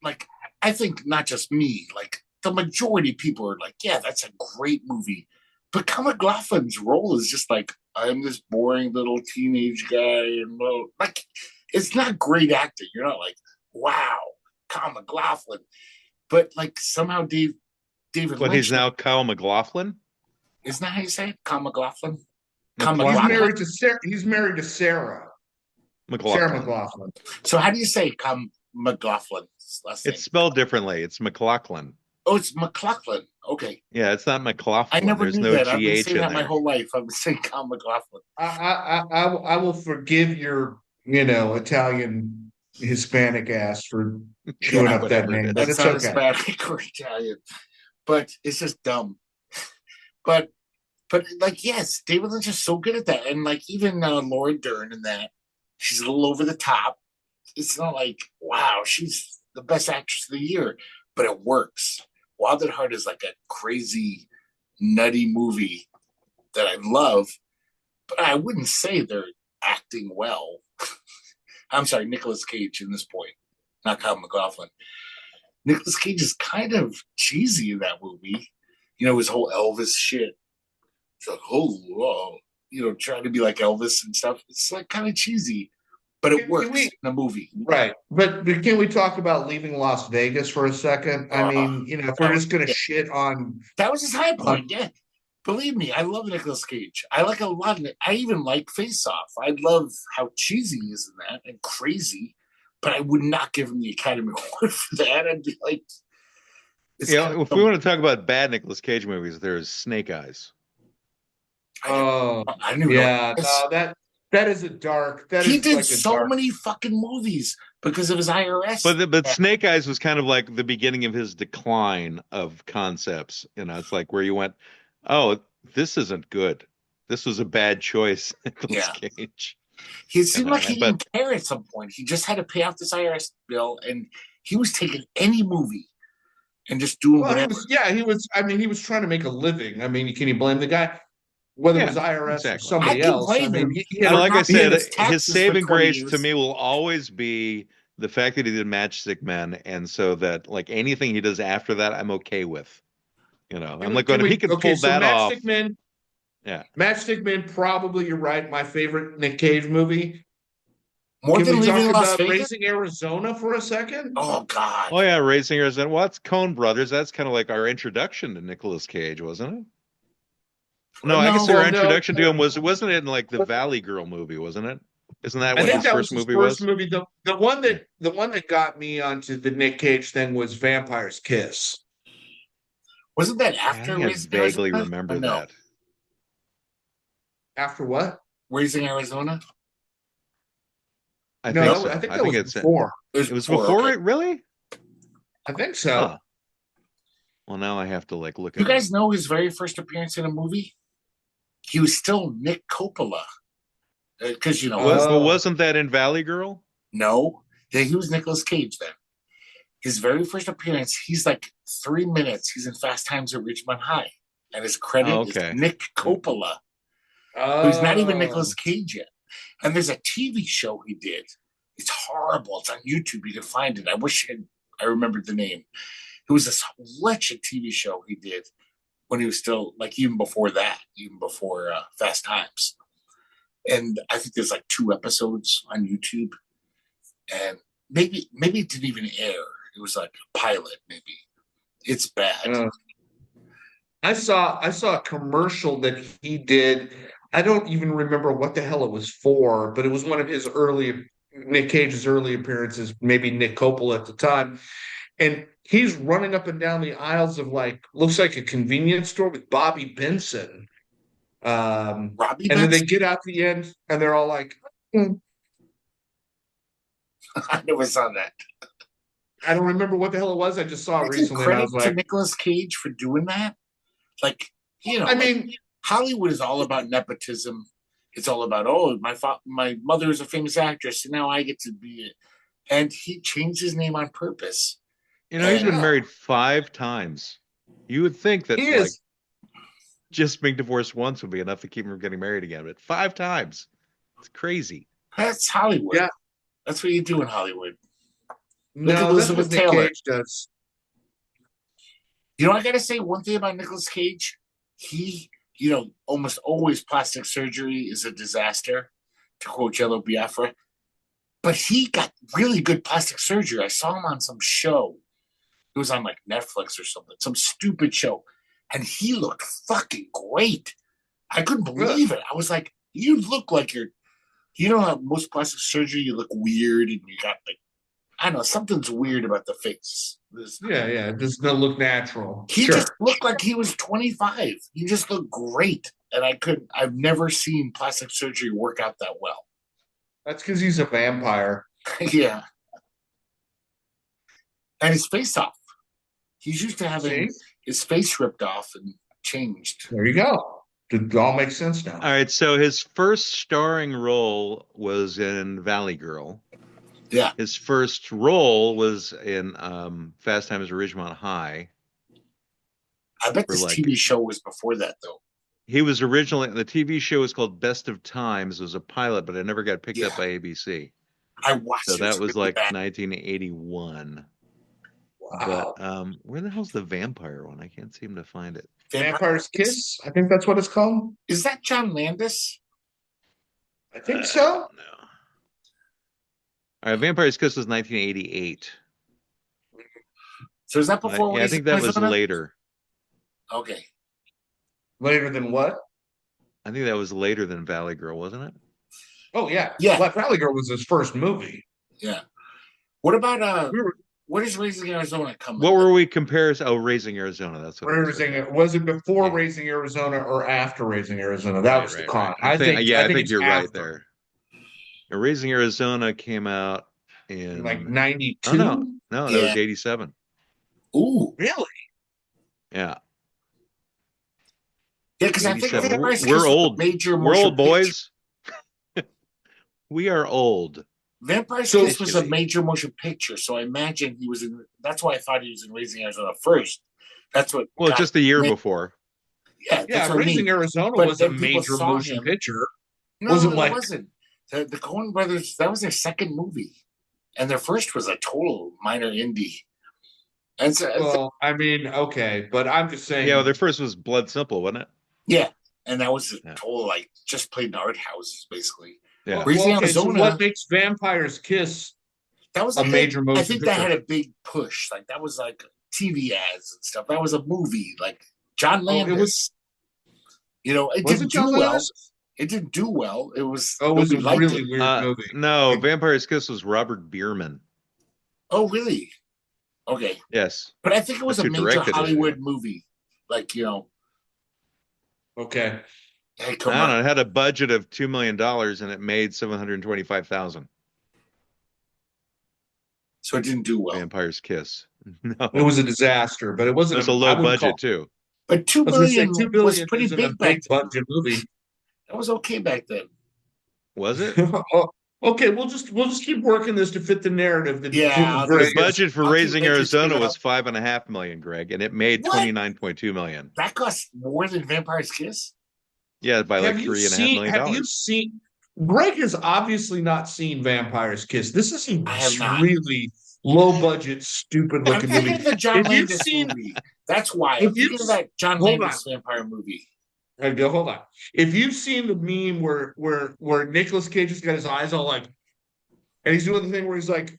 like, I think not just me, like the majority of people are like, yeah, that's a great movie. But Kyle MacLachlan's role is just like, I'm this boring little teenage guy, and like, it's not great acting. You're not like, wow, Kyle MacLachlan. But like somehow David Lynch. He's now Kyle MacLachlan? Isn't that how you say it? Kyle MacLachlan? He's married to Sarah. McLaughlin. Sarah McLaughlin. So how do you say Kyle MacLachlan? It's spelled differently. It's McLaughlin. Oh, it's McLachlan. Okay. Yeah, it's not McLaughlin. I never There's knew no that. I've been GH saying in that there. my whole life. I've been saying Kyle MacLachlan. I will forgive your, Italian Hispanic ass for chewing up that name. But it's not okay. Hispanic or Italian, but it's just dumb. but like, yes, David Lynch is so good at that, and like even Laura Dern in that, she's a little over the top. It's not like, wow, she's the best actress of the year, but it works. Wild at Heart is like a crazy, nutty movie that I love, but I wouldn't say they're acting well. I'm sorry, Nicolas Cage in this point, not Kyle MacLachlan. Nicolas Cage is kind of cheesy in that movie. His whole Elvis shit. It's like, whoa, trying to be like Elvis and stuff. It's like kind of cheesy, but it works in a movie. Right. But can we talk about Leaving Las Vegas for a second? I mean, if we're just going to shit on... That was his high point, yeah. Believe me, I love Nicolas Cage. I like a lot of it. I even like Face Off. I love how cheesy he is in that and crazy, but I would not give him the Academy Award for that. I'd be like... if we want to talk about bad Nicolas Cage movies, there's Snake Eyes. Oh, I didn't even know yeah. this. No, that is a dark. That He is did like a so dark. many fucking movies because of his IRS. But Snake Eyes was kind of like the beginning of his decline of concepts. It's like where you went, oh, this isn't good. This was a bad choice, Nicolas Yeah. Cage. He seemed like he But didn't care at some point. He just had to pay off this IRS bill, and he was taking any movie and just doing Well, he whatever. was. Yeah, he was. I mean, he was trying to make a living. I mean, can you blame the guy? Whether it was yeah, IRS or exactly. I somebody can else. I blame mean, him he had And for like I not paying said, his his taxes for saving 20 grace to years. me will always be the fact that he did Matchstick Men, and so that like anything he does after that, I'm okay with. I'm like going, if he could okay, pull so that off, yeah. Matchstick Men, probably you're right. My favorite Nick Cage movie. More Can than we leaving talk Las about Vegas? Raising Arizona for a second? Oh God. Oh yeah, Racing Arizona. Well, that's Coen Brothers. That's kind of like our introduction to Nicolas Cage, wasn't it? No, I guess No, our Well, no, introduction to him wasn't it in like the Valley Girl movie, wasn't it? Isn't that I what think his that was first his movie first was? movie. The one that got me onto the Nick Cage thing was Vampire's Kiss. wasn't that I after think I Raising vaguely Arizona? remember Or no, that. After what? Raising Arizona. I think No, so. I think I that think was before. it was before Okay. it, really? I think so. Huh. Well, now I have to like look You it up. guys know his very first appearance in a movie? He was still Nick Coppola. Because But wasn't that in Valley Girl? no, yeah, he was Nicolas Cage then. His very first appearance, he's like 3 minutes. He's in Fast Times at Ridgemont High, and his credit Oh, is okay. Nick Coppola, Oh, who's not even Nicolas Cage yet. And there's a TV show he did. It's horrible. It's on YouTube. You can find it. I wish I remembered the name. It was this wretched TV show he did when he was still like even before Fast Times. And I think there's like 2 episodes on YouTube, and maybe it didn't even air. It was like a pilot, maybe. It's bad. I saw a commercial that he did. I don't even remember what the hell it was for, but it was one of his Nick Cage's early appearances, maybe Nick Coppola at the time. And he's running up and down the aisles of looks like a convenience store with Bobby Benson. Robbie And then they Benson? get out the end and they're all like, "Hmm." I never saw that. I don't remember what the hell it was. I just saw it Give recently and I credit was to like, Nicolas Cage for doing that. Like, I mean, Hollywood is all about nepotism. It's all about, oh, my mother is a famous actress, and now I get to be it. And he changed his name on purpose. He's been married 5 times. You would think that he like is. just being divorced once would be enough to keep him from getting married again, but 5 times. It's crazy. That's Hollywood. Yeah. That's what you do in Hollywood. No, at that's Elizabeth what Nick Taylor. Cage does. I got to say one thing about Nicolas Cage. He, almost always plastic surgery is a disaster, to quote Jello Biafra. But he got really good plastic surgery. I saw him on some show. It was on like Netflix or something, some stupid show. And he looked fucking great. I couldn't believe it. I was like, you look like how most plastic surgery, you look weird and you got like, I don't know, something's weird about the face. Yeah, it does not look natural. He just looked like he was 25. He just looked great. And I've never seen plastic surgery work out that well. That's because he's a vampire. Yeah. And his face off. He's used to having his face ripped off and changed. There you go. It all makes sense now. All right, so his first starring role was in Valley Girl. Yeah. His first role was in Fast Times at Ridgemont High. I bet this TV show was before that, though. He was originally, the TV show was called Best of Times. It was a pilot, but it never got picked up by ABC. I watched it. So that was really like bad. 1981. Wow. But where the hell's the vampire one? I can't seem to find it. Vampire's Kiss? I think that's what it's called. Is that John Landis? I think so. No. All right, Vampire's Kiss was 1988. So is that before? I think that was later. Okay. Later than what? I think that was later than Valley Girl, wasn't it? Oh, yeah. Yeah. Black Valley Girl was his first movie. Yeah. What about What does Raising Arizona come What in? were we compares? Oh, Raising Arizona. That's what Was it before Yeah. Raising Arizona or after Raising Arizona? That was the con. Right. I think it's you're right after. there. And Raising Arizona came out in Like 92? Oh no, that Yeah. was 87. Ooh, Really? Yeah. yeah, because I think 87. Vampire Kiss We're was a old. major We're motion old, picture. boys. We are old. Vampire So- Kiss was a major motion picture, so I imagine he was in. That's why I thought he was in Raising Arizona first. That's what. Well, got just the year me. before. Yeah, that's Yeah, what I Raising mean. Arizona But was a then people major saw motion him. picture. No, Wasn't it like- wasn't. The Coen Brothers. That was their second movie, and their first was a total minor indie. And so, Well, I mean, okay, but I'm just saying. Yeah, well, their first was Blood Simple, wasn't it? yeah, and that was a Yeah. total like just played in art houses basically. Yeah. Raising okay, so Arizona- what makes Vampires Kiss That was a hit. major motion I think picture? that had a big push. Like that was like TV ads and stuff. That was a movie. Like John Landis. it was- it Was didn't it John do well. Landis? It didn't do well. It was. Oh, it was a nobody liked really it. weird movie. No, Vampire's Kiss was Robert Bierman. Oh, really? Okay, Yes. but I think it was That's a who major directed it, Hollywood yeah. movie. Like Okay. hey, I come don't know. on. It had a budget of $2 million and it made $725,000. So it didn't do well. Vampire's Kiss. No, It was a disaster, but it it wasn't was a I low wouldn't budget call- too. But $2 I was gonna say billion, 2 billion was pretty isn't a big back big then. budget movie. That was okay back then. Was it? Oh, okay, we'll just keep working this to fit the narrative. That Yeah, The Greg, budget for I'll keep Raising making Arizona it was up. $5.5 million, Greg, and it made What? $29.2 million. That cost more than Vampire's Kiss. Yeah, by like Have you $3.5 seen? million. Have you seen? Greg has obviously not seen Vampire's Kiss. This is a I have not. really low budget, stupid I'm looking thinking movie. of the John If you've Landis seen- movie. That's why. if I'm you've thinking of that John hold Landis vampire movie. Hold on. If you've seen the meme where Nicolas Cage has got his eyes all like, and he's doing the thing where he's like,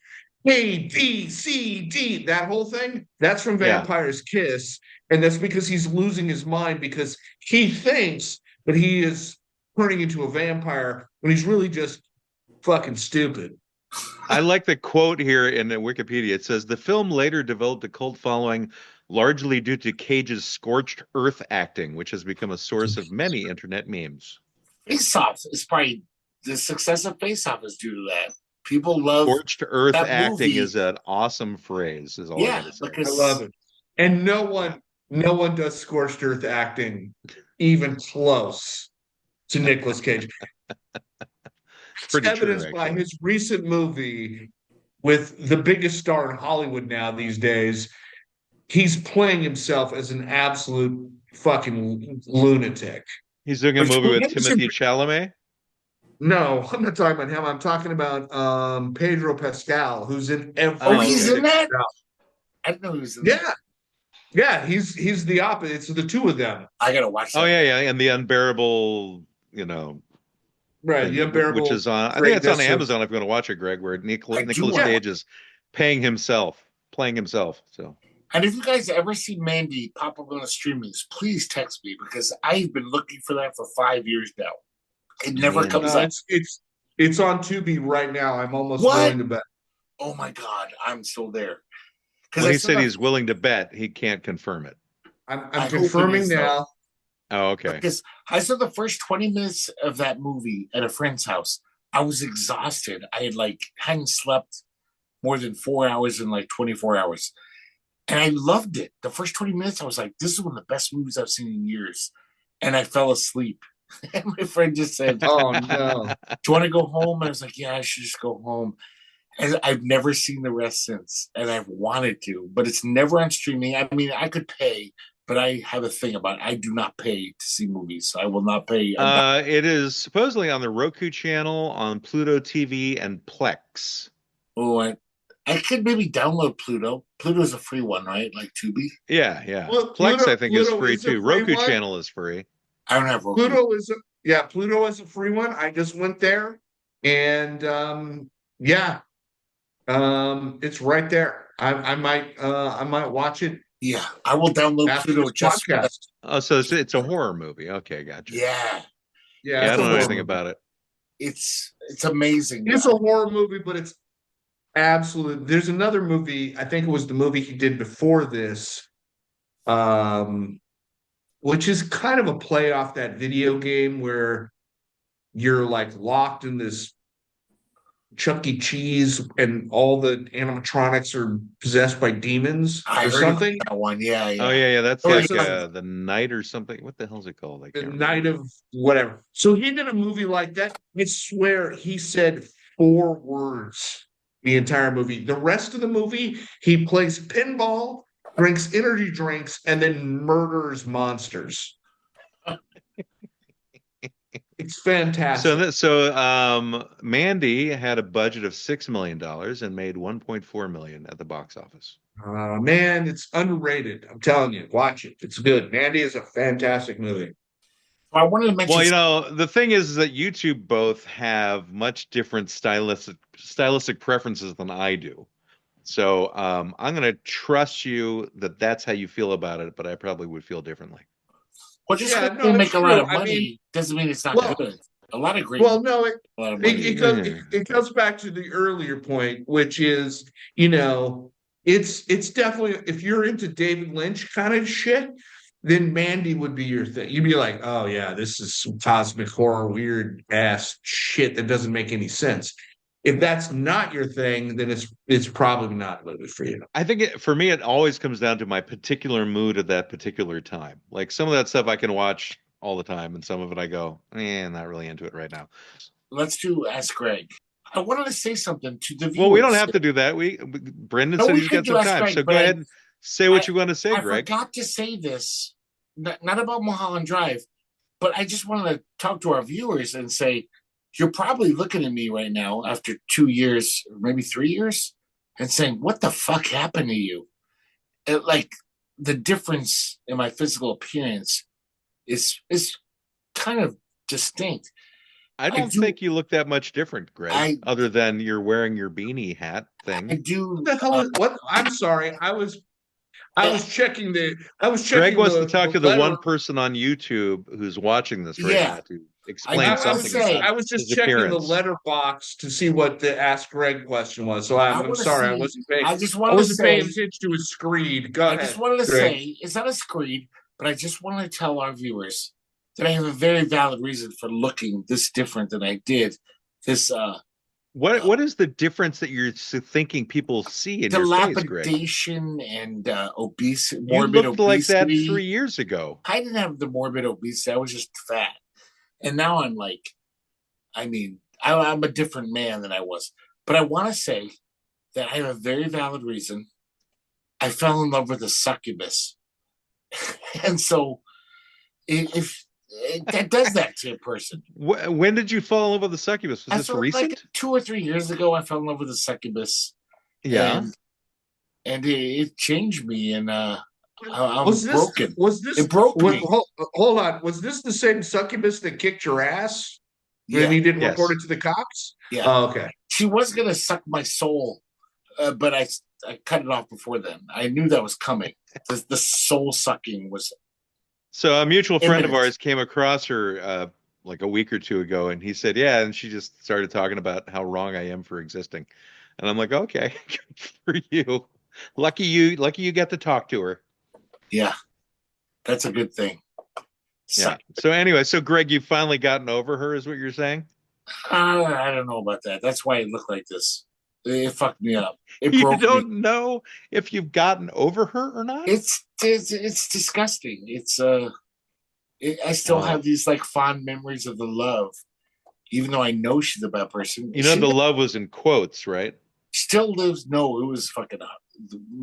A B C D, that whole thing, that's from Yeah. Vampire's Kiss, and that's because he's losing his mind because he thinks that he is turning into a vampire when he's really just fucking stupid. I like the quote here in Wikipedia. It says the film later developed a cult following largely due to Cage's scorched earth acting, which has become a source of many internet memes. Face Off is probably the success of Face Off is due to that. People love Scorched earth that acting movie. is an awesome phrase, is all I yeah, gotta say. I because love it. And no one does scorched earth acting even close to Nicolas Cage. It's Pretty true, evidenced by actually. his recent movie with the biggest star in Hollywood now these days. He's playing himself as an absolute fucking lunatic. He's doing a Which movie one with is Timothy it? Chalamet. No, I'm not talking about him. I'm talking about Pedro Pascal, who's in every. oh, he's in that. Yeah. I didn't know he was in that. Yeah, he's the opposite. It's the two of them. I gotta watch that. Oh yeah, and the unbearable, Right, thing, the unbearable. which is on. I think greatness it's on of- Amazon. If you want to watch it, Greg, where I do Nicholas want- Cage is playing himself. So And if you guys ever see Mandy pop up on the streamings, please text me because I've been looking for that for 5 years now. It never Mandy. comes No, up. it's on Tubi right now. I'm almost What? willing to bet. Oh my god, I'm still there. when I he saw said that- he's willing to bet, he can't confirm it. I'm I hope it confirming is, though. now. Oh, okay. Because I saw the first 20 minutes of that movie at a friend's house. I was exhausted. I had hadn't slept more than 4 hours in 24 hours. And I loved it. The first 20 minutes, I was like, this is one of the best movies I've seen in years. And I fell asleep. And my friend just said, Oh no. do you want to go home? And I was like, yeah, I should just go home. And I've never seen the rest since. And I've wanted to, but it's never on streaming. I mean, I could pay, but I have a thing about it. I do not pay to see movies. So I will not pay. It is supposedly on the Roku channel, on Pluto TV, and Plex. I could maybe download Pluto. Pluto's a free one, right? Like Tubi. Yeah. Well, Plex, Pluto- I think, is Pluto free is a too. free Roku one? channel is free. I don't have Roku. Pluto is a free one. I just went there, and it's right there. I might watch it Yeah, I will download after Pluto this just for that. podcast. Oh, so it's a horror movie. Okay, gotcha. Yeah, Yeah, I it's a don't know horror anything movie. about it. it's amazing. It's a horror movie, but it's absolutely. There's another movie, I think it was the movie he did before this, which is kind of a play off that video game where you're like locked in this Chuck E. Cheese and all the animatronics are possessed by demons I or heard of something. that one. Yeah, Oh yeah. yeah, that's Oh, like it's a- the night or something. What the hell's it called? I the can't night remember. of whatever. So he did a movie like that. I swear he said 4 words the entire movie. The rest of the movie, he plays pinball, drinks energy drinks, and then murders monsters. It's fantastic. Mandy had a budget of $6 million and made 1.4 million at the box office. Man, it's underrated. I'm telling you, watch it. It's good. Mandy is a fantastic movie. I wanted to mention. Well, you know, the thing is that you two both have much different stylistic preferences than I do. So I'm going to trust you that that's how you feel about it, but I probably would feel differently. Well, just Yeah, because no, they it's make a lot of true. I money mean, doesn't mean it's not well, good. A lot of great, well, no, a lot of money. it goes back to the earlier point, which is, it's definitely, if you're into David Lynch kind of shit, then Mandy would be your thing. You'd be like, oh yeah, this is some cosmic horror, weird ass shit that doesn't make any sense. If that's not your thing, then it's probably not a movie for you. I think for me, it always comes down to my particular mood at that particular time. Like some of that stuff I can watch all the time, and some of it I go, not really into it right now. Let's do Ask Greg. I wanted to say something to the viewers. Well, we don't have to do that. Brendan said he's got some time, Greg, so go ahead and say what you want to say, I Greg. forgot to say this, not about Mulholland Drive, but I just wanted to talk to our viewers and say, you're probably looking at me right now after 2 years, or maybe 3 years, and saying, what the fuck happened to you? Like, the difference in my physical appearance is kind of distinct. I don't think you look that much different, Greg, other than you're wearing your beanie hat thing. I do. What the hell what? I'm sorry. I was checking Greg wants to talk to the letter. one person on YouTube who's watching this right now to explain something about I was just his checking appearance. the letterbox to see what the Ask Greg question was. So I'm sorry, I wasn't paying. I wasn't paying attention to his screed. Go ahead. I just wanted to Greg. say it's not a screed, but I just wanted to tell our viewers that I have a very valid reason for looking this different than I did. This what is the difference that you're thinking people see in your face, Greg? Dilapidation and obesity. You Morbid looked obesity. like that 3 years ago. I didn't have the morbid obesity. I was just fat, and now I'm like, I'm a different man than I was. But I want to say that I have a very valid reason. I fell in love with a succubus, and so if that does that to a person. When did you fall in love with the succubus? Was this recent? Like 2 or 3 years ago, I fell in love with a succubus. Yeah, and it changed me, and I'm broken. It broke me. Hold on. Was this the same succubus that kicked your ass? Yeah. And you didn't report it to the cops? Yeah. Oh, okay. She was gonna suck my soul, but I cut it off before then. I knew that was coming. The soul sucking was. So a mutual friend of ours came across her like a week or two ago, and he said, "Yeah," and she just started talking about how wrong I am for existing, and I'm like, "Okay, good for you. Lucky you get to talk to her." Yeah, that's a good thing. Yeah. So anyway, Greg, you've finally gotten over her, is what you're saying? I don't know about that. That's why it looked like this. It fucked me up. It broke me. You don't know if you've gotten over her or not? It's disgusting. I still have these like fond memories of the love, even though I know she's a bad person. You know, the love was in quotes, right? Still lives. No, it was fucking up.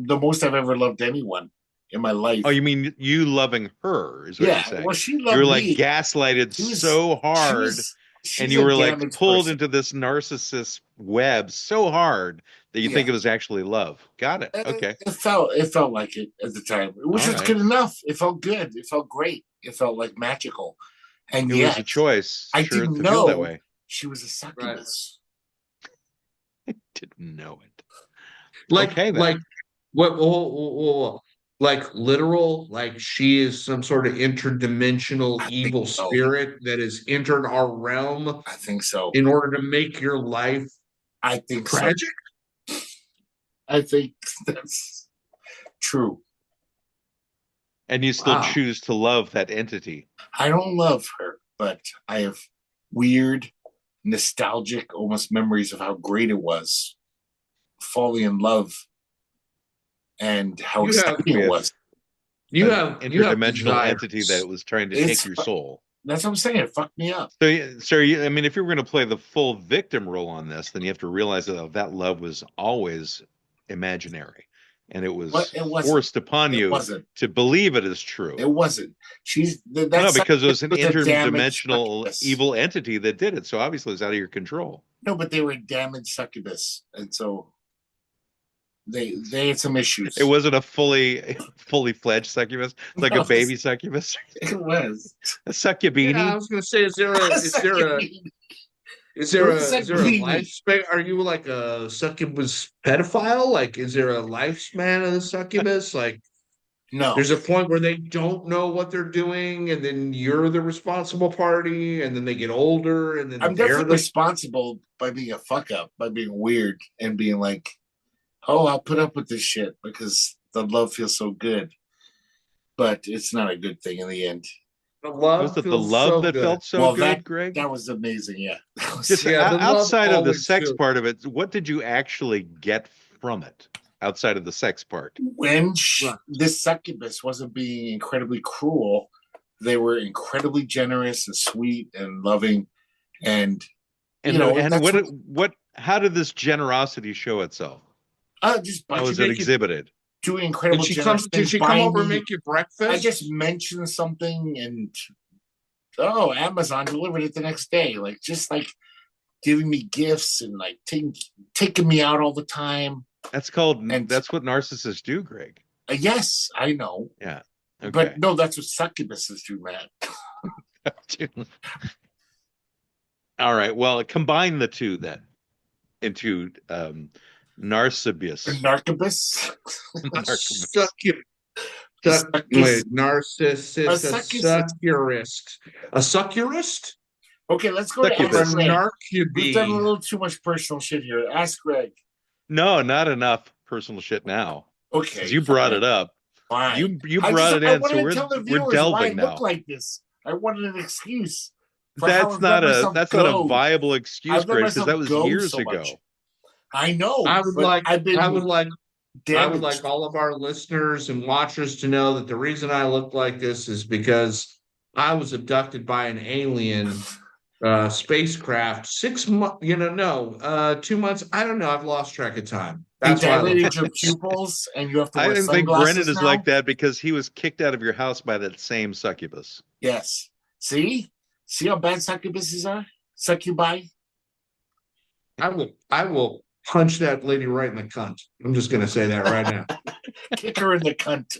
The most I've ever loved anyone in my life. Oh, you mean you loving her is what you're saying? Well, she loved you were like me. gaslighted so hard, and you were like pulled into this narcissist web so hard that you think it was actually love. Got it. Okay. It felt like it at the time, which was good enough. It felt good. It felt great. It felt like magical. And it was a choice. I didn't know that way. She was a succubus. Right. I didn't know it. Like, okay, then. like what? Like literal, like she is some sort of interdimensional evil spirit that has entered our realm. I think so. In order to make your life, I think tragic. So. I think that's true. And you still choose to love that entity. I don't love her, but I have weird, nostalgic, almost memories of how great it was falling in love and how exciting it was. You have interdimensional entity that was trying to take your soul. That's what I'm saying. It fucked me up. So I mean, if you were going to play the full victim role on this, then you have to realize that love was always imaginary, and it was forced upon you to believe it is true. It wasn't. No, because it was an interdimensional evil entity that did it. So obviously, it was out of your control. No, but they were a damaged succubus, and so they had some issues. It wasn't a fully fledged succubus. It's like a baby succubus. It was a succubini. Yeah, I was going to say, is there a lifespan? Are you like a succubus pedophile? Like, is there a lifespan of the succubus? Like, no. There's a point where they don't know what they're doing, and then you're the responsible party, and then they get older, and then I'm definitely responsible by being a fuck up, by being weird, and being like, oh, I'll put up with this shit because the love feels so good. But it's not a good thing in the end. The love was it the love that felt so good, Greg? That was amazing, yeah. Just outside of the sex part of it, what did you actually get from it? Outside of the sex part, when this succubus wasn't being incredibly cruel, they were incredibly generous and sweet and loving, and how did this generosity show itself? Just how was it exhibited? Doing incredible. Did she come over and make you breakfast? I just mentioned something, and Amazon delivered it the next day. Like giving me gifts and like taking me out all the time. That's what narcissists do, Greg. Yes, I know. Yeah. Okay. But no, that's what succubuses do, man. All right. Well, combine the two then into narcissist. Narcissist. Narcissist. A succurist? Okay, let's go to Greg. We've done a little too much personal shit here. Ask Greg. No, not enough personal shit now. Okay, because you brought it up. Fine. You brought it in, so we're delving why now. Look like this. I wanted an excuse. That's not a viable excuse, Greg, because that was years ago. I know. I would like all of our listeners and watchers to know that the reason I look like this is because I was abducted by an alien spacecraft 6 months, 2 months. I don't know. I've lost track of time. That's why your pupils and you have to wear sunglasses. I think Brennan is now? like that because he was kicked out of your house by that same succubus. Yes. See how bad succubuses are? Succubi. I will punch that lady right in the cunt. I'm just going to say that right now. Kick her in the cunt.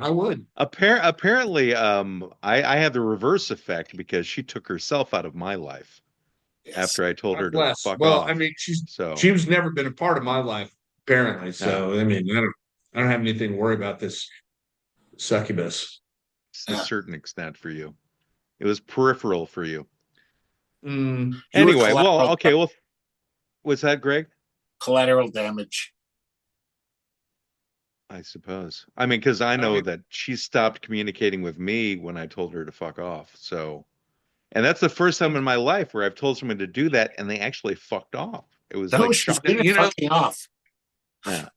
I would. Apparently, I had the reverse effect because she took herself out of my life after I told her to fuck off. Well, I mean, she's never been a part of my life, apparently. So, I mean, I don't have anything to worry about this succubus. To a certain extent for you. It was peripheral for you. Anyway, what's that, Greg? Collateral damage. I suppose. I mean, because I know that she stopped communicating with me when I told her to fuck off. So, and that's the first time in my life where I've told someone to do that and they actually fucked off. It was shocking. Fucking off. Yeah.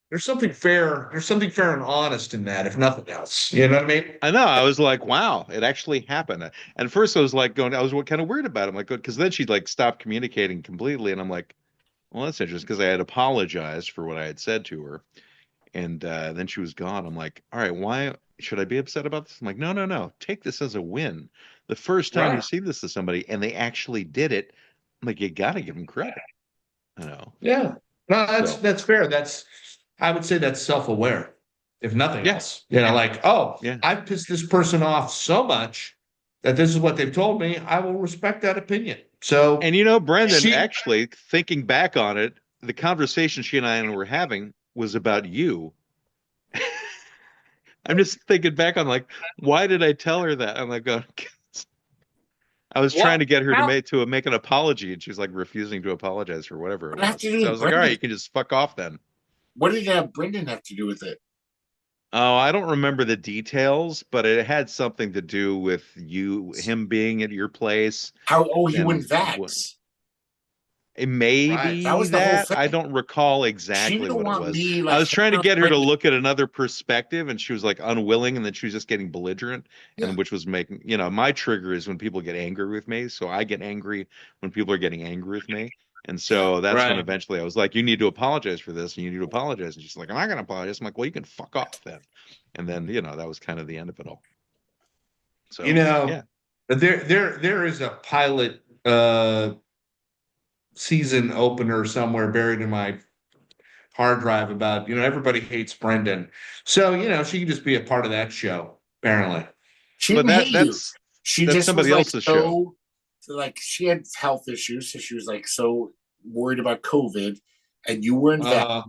There's something fair. There's something fair and honest in that, if nothing else. You know what I mean? I know. I was like, wow, it actually happened. And first I was like I was kind of weird about it. I'm like, because then she stopped communicating completely. And I'm like, well, that's interesting because I had apologized for what I had said to her. And then she was gone. I'm like, all right, why should I be upset about this? I'm like, no. Take this as a win. The first time you see this to somebody and they actually did it, I'm like, you got to give them credit. I know. Yeah. No, that's fair. I would say that's self-aware, if nothing else. I've pissed this person off so much that this is what they've told me. I will respect that opinion. So, and Brendan, actually thinking back on it, the conversation she and I were having was about you. I'm just thinking back on why did I tell her that? I'm like, I was trying to get her to make an apology, and she's refusing to apologize for whatever it was. So I was like, all right, you can just fuck off then. What did Brendan have to do with it? Oh, I don't remember the details, but it had something to do with him being at your place, How? Oh, he and went vax. it Right. That maybe was the whole that. I thing. don't recall She exactly didn't what it want was. me I like was trying to her get her to friend. look at another perspective, and she was like unwilling, and then she was just getting belligerent, Yeah, and which was making, my trigger is when people get angry with me. So I get angry when people are getting angry with me. And yeah. so that's when Right. eventually I was like, you need to apologize for this, and you need to apologize. And she's like, I'm not gonna apologize. I'm like, well, you can fuck off then. And then, that was kind of the end of it all. You So know, yeah. there is a pilot season opener somewhere buried in my hard drive about, everybody hates Brendan. So, she can just be a part of that show, apparently. She But didn't hate you. that's She that's just was somebody like else's show. so like she had health issues, so she was like so worried about COVID, and you weren't that.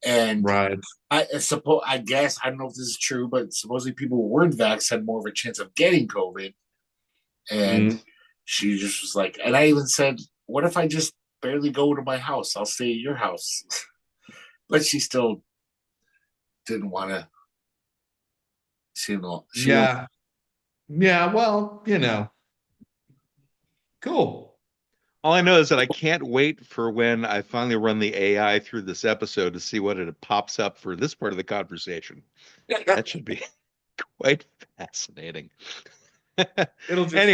And Right. I guess I don't know if this is true, but supposedly people who weren't vaxxed had more of a chance of getting COVID. And Mm. she just was like, and I even said, "What if I just barely go to my house? I'll stay at your house." But she still didn't want to. She Yeah. Yeah. Well, cool. All I know is that I can't wait for when I finally run the AI through this episode to see what it pops up for this part of the conversation. That should be quite fascinating. Anyway,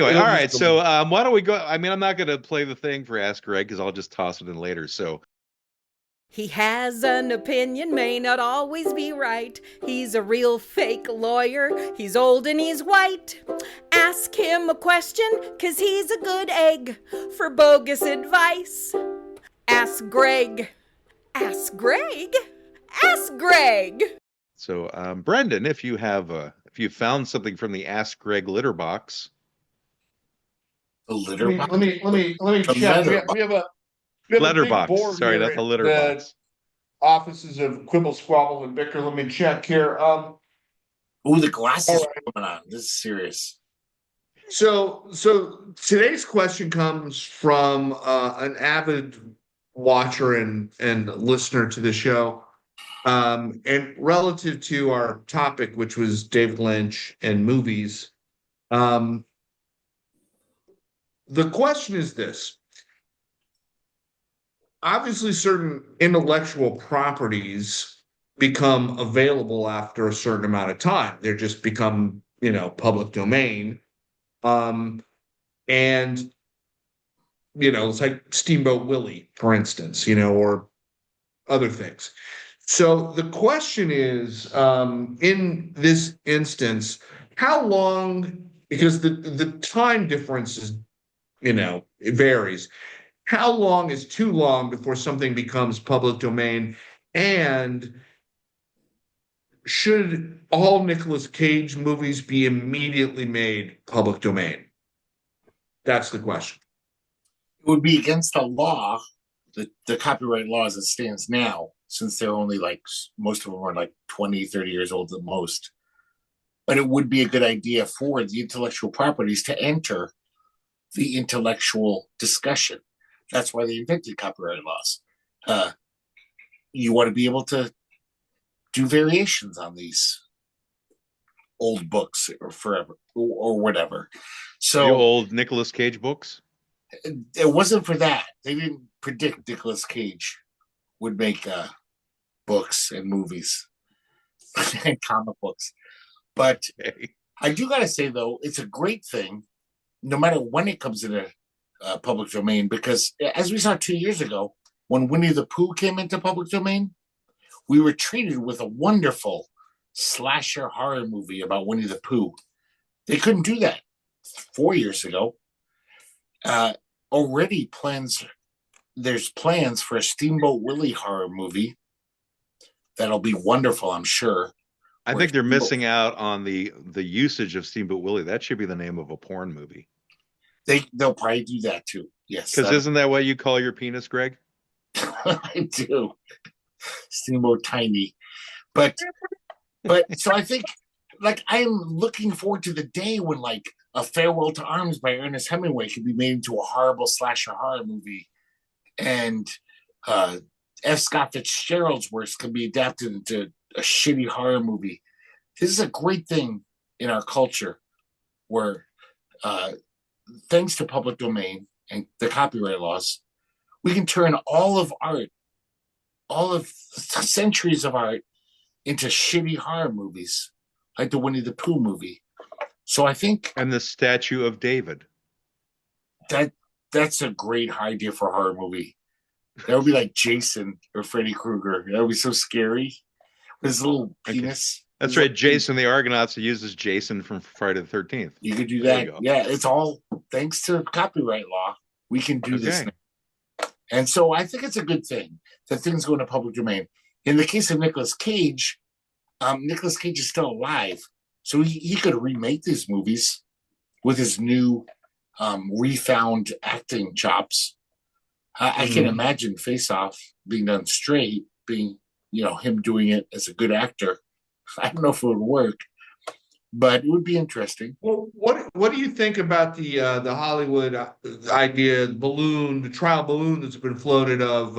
all It'll right. just So why don't we go? I mean, I'm not going to play the thing for Ask Greg because I'll just toss it in later. So He has an opinion, may not always be right. He's a real fake lawyer. He's old and he's white. Ask him a question, 'cause he's a good egg for bogus advice. Ask Greg. Ask Greg. Ask Greg. So Brendan, if you found something from the Ask Greg litter box, the litter box. Let me The check. leather We have a big box. board Sorry, here not the at litter the box. offices of Quibble, Squabble, and Bicker. Let me check here. Oh, the glasses All are coming on. This is serious. So today's question comes from an avid watcher and listener to the show, and relative to our topic, which was David Lynch and movies. The question is this: obviously, certain intellectual properties become available after a certain amount of time. They're just become, public domain. And it's like Steamboat Willie, for instance, or other things. So the question is, in this instance, how long, because the time difference is, it varies. How long is too long before something becomes public domain? And should all Nicolas Cage movies be immediately made public domain? That's the question. It would be against the law, the copyright law as it stands now, since they're only like, most of them are like 20, 30 years old at most. But it would be a good idea for the intellectual properties to enter the intellectual discussion. That's why they invented copyright laws. You want to be able to do variations on these old books or forever or whatever. So The old Nicolas Cage books. It wasn't for that. They didn't predict Nicolas Cage would make books and movies and comic books. But I do got to say, though, it's a great thing, no matter when it comes into public domain, because as we saw 2 years ago, when Winnie the Pooh came into public domain, we were treated with a wonderful slasher horror movie about Winnie the Pooh. They couldn't do that 4 years ago. Already there's plans for a Steamboat Willie horror movie that'll be wonderful, I'm sure. I think they're missing out on the usage of Steamboat Willie. That should be the name of a porn movie. They'll probably do that too. Yes, because isn't that what you call your penis, Greg? I do. Steamboat Tiny, but so I think like I'm looking forward to the day when like A Farewell to Arms by Ernest Hemingway could be made into a horrible slasher horror movie, and F. Scott Fitzgerald's works can be adapted into a shitty horror movie. This is a great thing in our culture where, thanks to public domain and the copyright laws, we can turn all of art, all of centuries of art, into shitty horror movies, like the Winnie the Pooh movie. So I think, And the Statue of David. that's a great idea for a horror movie. That would be like Jason or Freddy Krueger. That would be so scary. With his little penis. That's right. Jason the Argonauts uses Jason from Friday the 13th. You could do that. Yeah, it's all thanks to copyright law. We can do this now. And so I think it's a good thing that things go into public domain. In the case of Nicolas Cage is still alive. So he could remake these movies with his new refound acting chops. I can imagine Face Off being done straight, being, him doing it as a good actor. I don't know if it would work, but it would be interesting. Well, what do you think about the Hollywood idea, the trial balloon that's been floated of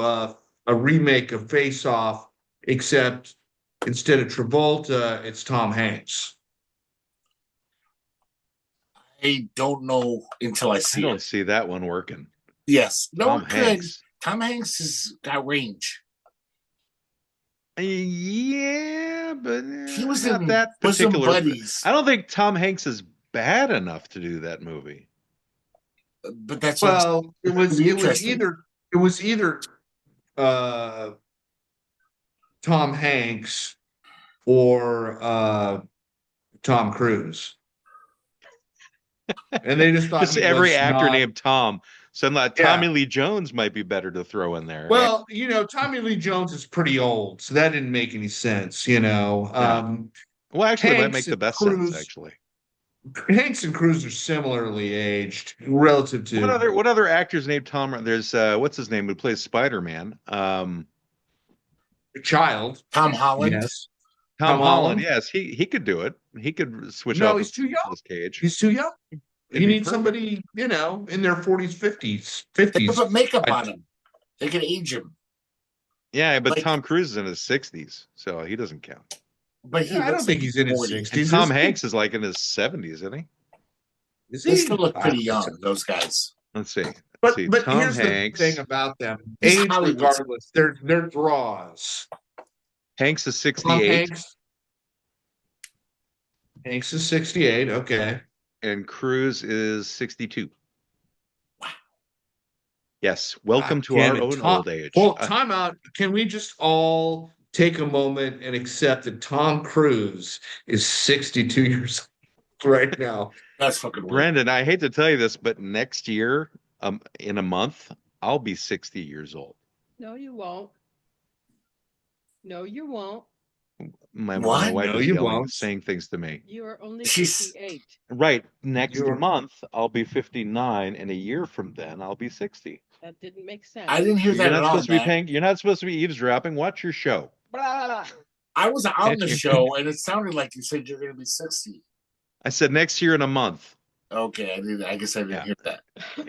a remake of Face Off, except instead of Travolta, it's Tom Hanks? I don't know until I see it. I don't see that one working. Yes. No, Tom Hanks. Tom Hanks has got range. Yeah, but he was not in that particular. Buddies. I don't think Tom Hanks is bad enough to do that movie. But that's it was either Tom Hanks or Tom Cruise. And they just thought just every actor named Tom. So Tommy Lee Jones might be better to throw in there. Well, Tommy Lee Jones is pretty old, so that didn't make any sense, Well, actually, it might make the best sense, actually. Hanks and Cruise are similarly aged relative to... What other actors named Tom? There's, what's his name, who plays Spider-Man? Child. Tom Holland. Yes. Tom Holland, yes. He could do it. He could switch off. No, he's too young. Cage. He's too young. You need somebody, in their 40s, 50s. They could put makeup on him. They could age him. Yeah, but Tom Cruise is in his 60s, so he doesn't count. But I don't think he's in his 60s. And Tom Hanks is like in his 70s, isn't he? They still look pretty young, those guys. Let's see. But Tom here's Hanks. the thing about them. Age regardless, they're draws. Hanks is 68. Hanks is 68, okay. And Cruise is 62. Wow. Yes. Welcome to our own old age. Well, time out. Can we just all take a moment and accept that Tom Cruise is 62 years old right now? That's fucking weird. Brandon, I hate to tell you this, but next year, in a month, I'll be 60 years old. No, you won't. No, you won't. My wife no, is you yelling, won't. saying things to me. You are only 58. Right. Next month, I'll be 59, and a year from then, I'll be 60. That didn't make sense. I didn't hear that at all. You're not supposed to be eavesdropping. Watch your show. I was on the show, and it sounded like you said you're going to be 60. I said next year in a month. Okay, I guess I didn't hear that. That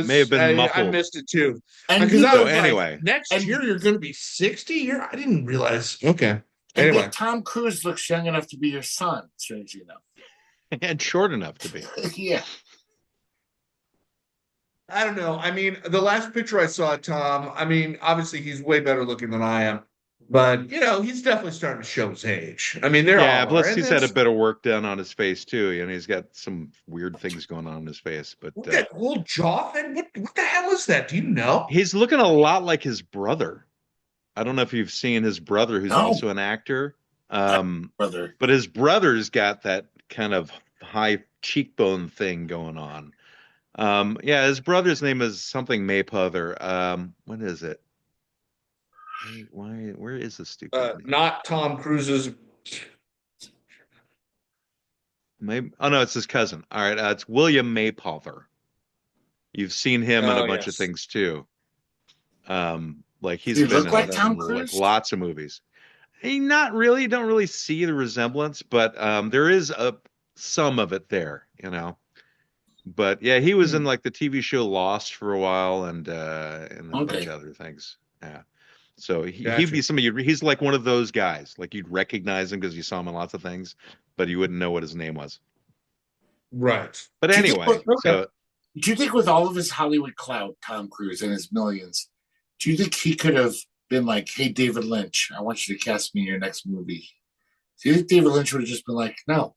may have been muffled. I missed it too. And because I was anyway, like, next year you're going to be 60. I didn't realize. Okay. Anyway, Tom Cruise looks young enough to be your son, strangely enough, and short enough to be. Yeah. I don't know. I mean, the last picture I saw of Tom, obviously he's way better looking than I am. But, he's definitely starting to show his age. I mean, plus he's had a bit of work done on his face, too. He's got some weird things going on in his face. But that whole jaw thing, what the hell is that? Do you know? He's looking a lot like his brother. I don't know if you've seen his brother, who's also an actor. Brother. But his brother's got that kind of high cheekbone thing going on. His brother's name is something Maypother. What is it? Where is this stupid? Not Tom Cruise's. Maybe. Oh no, it's his cousin. All right, it's William Maypother. You've seen him in a bunch of things too. He's been in Tom Cruise? Lots of movies. Not really. You don't really see the resemblance, but there is some of it there. But yeah, he was in the TV show Lost for a while, and a bunch of other things. Yeah. So he'd Gotcha. be somebody. He's like one of those guys. Like you'd recognize him because you saw him in lots of things, but you wouldn't know what his name was. Right. But Do you think, anyway, Okay. so do you think with all of his Hollywood clout, Tom Cruise and his millions, do you think he could have been like, "Hey, David Lynch, I want you to cast me in your next movie"? Do you think David Lynch would have just been like, "No"?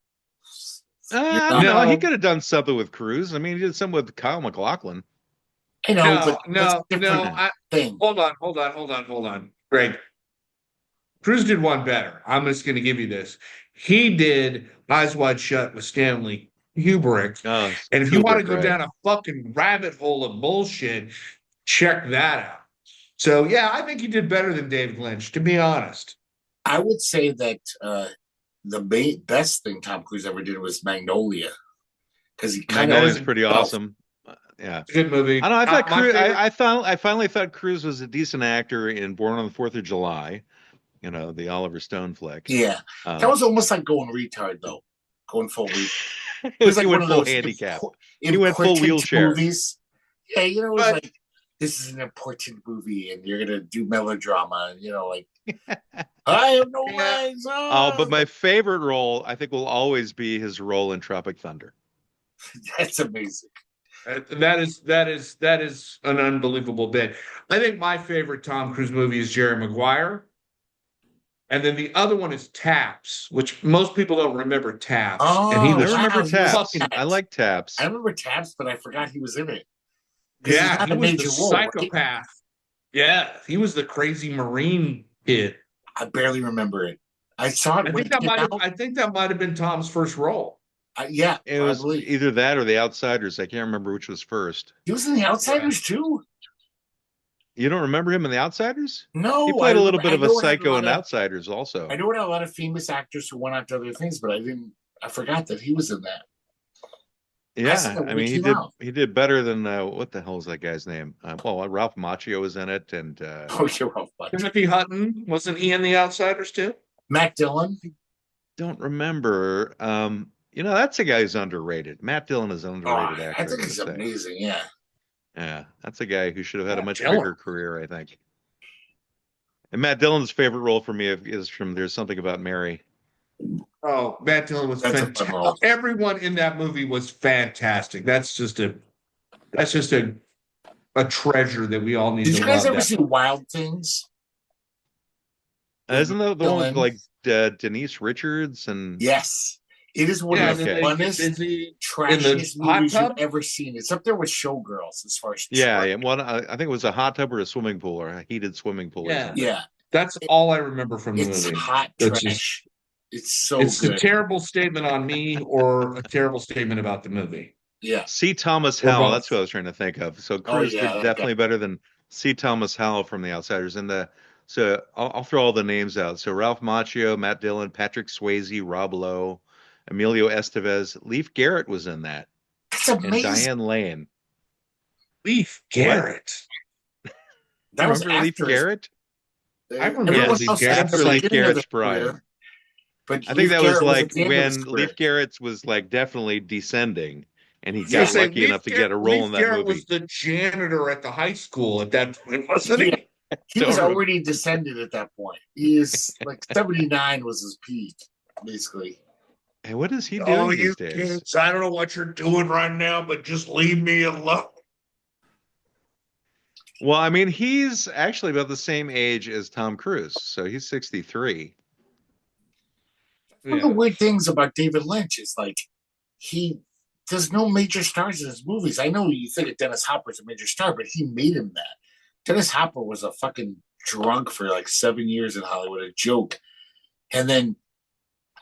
I don't know. He could have done something with Cruise. I mean, he did something with Kyle MacLachlan. I know, No, but that's no, a different no. thing. Hold on. Greg, Cruz did one better. I'm just going to give you this. He did Eyes Wide Shut with Stanley Kubrick. Oh, And if you want to Kubrick, go right. down a fucking rabbit hole of bullshit, check that out. So, yeah, I think he did better than David Lynch, to be honest. I would say that the best thing Tom Cruise ever did was Magnolia, because he kind of Magnolia's pretty awesome. Yeah, It's a good movie. I don't know. I thought My Cruise. favorite- I finally thought Cruise was a decent actor in Born on the 4th of July. You know, the Oliver Stone flick. Yeah, that was almost like going retard though, going full retard. It was like he one went of full those handicap. He went full important wheelchair. movies. Yeah, you know, it was But- like, this is an important movie, and you're gonna do melodrama. You know, like I have no legs. Oh, but my favorite role, I think, will always be his role in Tropic Thunder. That's amazing. That is an unbelievable bit. I think my favorite Tom Cruise movie is Jerry Maguire. And then the other one is Taps, which most people don't remember Taps. Oh, and he I was remember Taps. fucking- I like Taps. I remember Taps, but I forgot he was in it. 'Cause he's Yeah, not he a was major the role, right? psychopath. Yeah, he was the crazy Marine kid. I barely remember it. I saw it I when think it came out. I think that might have been Tom's first role. Yeah, It was probably. either that or The Outsiders. I can't remember which was first. He was in The Outsiders too. You don't remember him in The Outsiders? No, He played a little bit of a know it had psycho lot in of- Outsiders also. I know it had a lot of famous actors who went on to other things, but I forgot that he was in that. Yeah, saw that when I mean, it he came out. did better than what the hell is that guy's name? Well, Ralph Macchio was in it, and Oh, you're off, buddy. Timothy Hutton, wasn't he in The Outsiders too? Matt Dillon. don't remember. You know, that's a guy who's underrated. Matt Dillon is an Oh, underrated actor. I think would he's say. amazing. Yeah. Yeah, that's a guy who should have had a Matt much Dillon. bigger career, I think. And Matt Dillon's favorite role for me is from There's Something About Mary. Oh, Matt Dillon was That's a fun fantastic. role. Everyone in that movie was fantastic. That's just a treasure that we all need Did to you guys love. ever see Wild Things? Isn't that the one with Dillon. like Denise Richards and Yes. It is one Yeah, of and the okay. then they funnest, get busy trashiest hot movies tub? you've ever seen. It's up there with Showgirls as far as yeah, trash. yeah. Well, I think it was a hot tub or a swimming pool or a heated swimming pool. or Yeah. something. Yeah. That's all I remember from the It's movie. hot That's trash. It's so It's good. a terrible statement on me or a terrible statement about the movie. Yeah. C. Thomas Or Howell. both. That's what I was trying to think of. So Oh, Cruz yeah, did that definitely better than C. Thomas Howell from The Outsiders. So I'll throw all the names out. So Ralph Macchio, Matt Dillon, Patrick Swayze, Rob Lowe, Emilio Estevez, Leif Garrett was in that, That's and amazing. Diane Lane. Leif Garrett. That was Remember Leif after Garrett? I remember everyone Leif else Garrett. had the After Leif beginning of Garrett's their career, prime. But I think Leif that was Garrett like at the end of when his career. Leif Garrett's was like definitely descending, and he I was gonna got say, lucky Leif enough to Garrett- get a role Leif in that Garrett movie. was the janitor at the high school at that point, wasn't he? He was Don't- already descended at that point. He is like 79 was his peak, basically. Hey, what is he doing Oh, these you days? kids, I don't know what you're doing right now, but just leave me alone. Well, I mean, he's actually about the same age as Tom Cruise, so he's 63. One of the weird things about David Lynch is like there's no major stars in his movies. I know you think of Dennis Hopper's a major star, but he made him that. Dennis Hopper was a fucking drunk for like 7 years in Hollywood, a joke. And then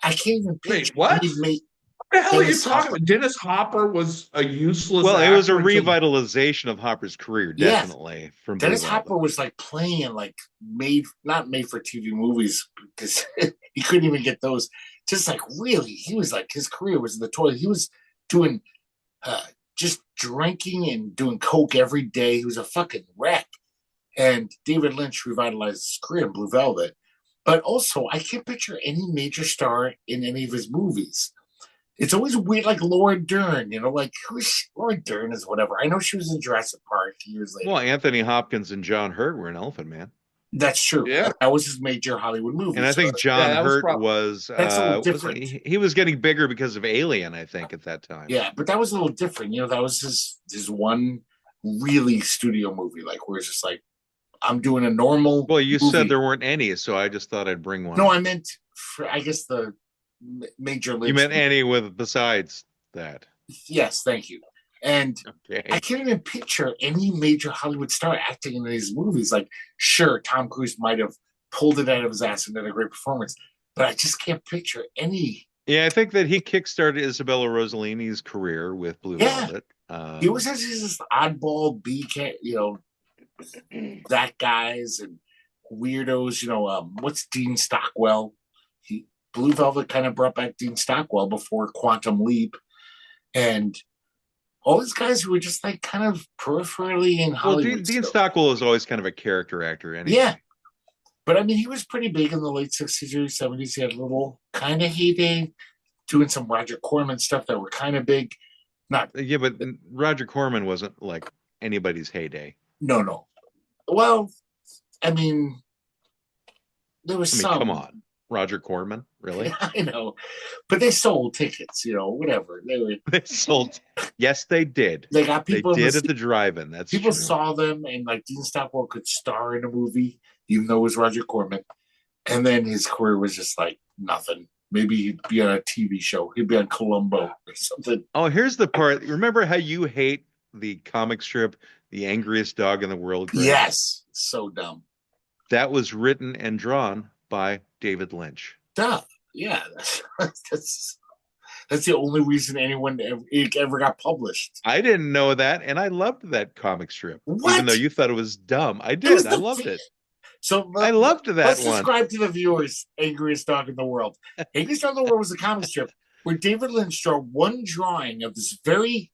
I can't even picture what? he made What the hell are you Dennis talking Hopper. about? Dennis Hopper was a useless Well, it was a actor until- revitalization of Hopper's career, Yes. definitely. From Dennis Blue Hopper Velvet. was like playing like not made for TV movies because he couldn't even get those. Just like really, he was like his career was in the toilet. He was doing just drinking and doing coke every day. He was a fucking wreck. And David Lynch revitalized his career in Blue Velvet. But also, I can't picture any major star in any of his movies. It's always weird, like Laura Dern, like who's Laura Dern is whatever. I know she was in Jurassic Park years later. Well, Anthony Hopkins and John Hurt were in Elephant Man. That's true. Yeah. That was his major Hollywood movie. And I think John Hurt was that's a little different. He was getting bigger because of Alien, I think, at that time. Yeah, but that was a little different. That was his one really studio movie, like where it's just like, I'm doing a normal. Well, you movie. said there weren't any, so I just thought I'd bring one. No, I meant I guess the major. You meant any with besides that? Yes, thank you. And okay. I can't even picture any major Hollywood star acting in these movies. Like, sure, Tom Cruise might have pulled it out of his ass and did a great performance, but I just can't picture any. Yeah, I think that he kickstarted Isabella Rossellini's career with Blue Velvet. He was just this oddball that guys and weirdos. What's Dean Stockwell? Blue Velvet kind of brought back Dean Stockwell before Quantum Leap, and all these guys who were just like kind of peripherally in Hollywood. Well, Dean Stockwell was always kind of a character actor, anyway. Yeah, but I mean, he was pretty big in the late 60s, early 70s. He had a little kind of heyday, doing some Roger Corman stuff that were kind of big. But Roger Corman wasn't like anybody's heyday. No. Well, I mean, there was some. Come on. Roger Corman, really? I know, but they sold tickets, whatever. They sold. Yes, they did. They got people. They did at the drive-in. That's people true. Saw them, and like Dean Stockwell could star in a movie, even though it was Roger Corman, and then his career was just like nothing. Maybe he'd be on a TV show. He'd be on Columbo or something. Oh, here's the part. Remember how you hate the comic strip, The Angriest Dog in the World? Greg? Yes, so dumb. That was written and drawn by David Lynch. Duh. Yeah, that's the only reason anyone ever got published. I didn't know that, and I loved that comic strip. What? Even though you thought it was dumb. I did. I loved it. So I loved that let's one. Describe to the viewers Angriest Dog in the World. Angriest Dog in the World was a comic strip where David Lynch drew one drawing of this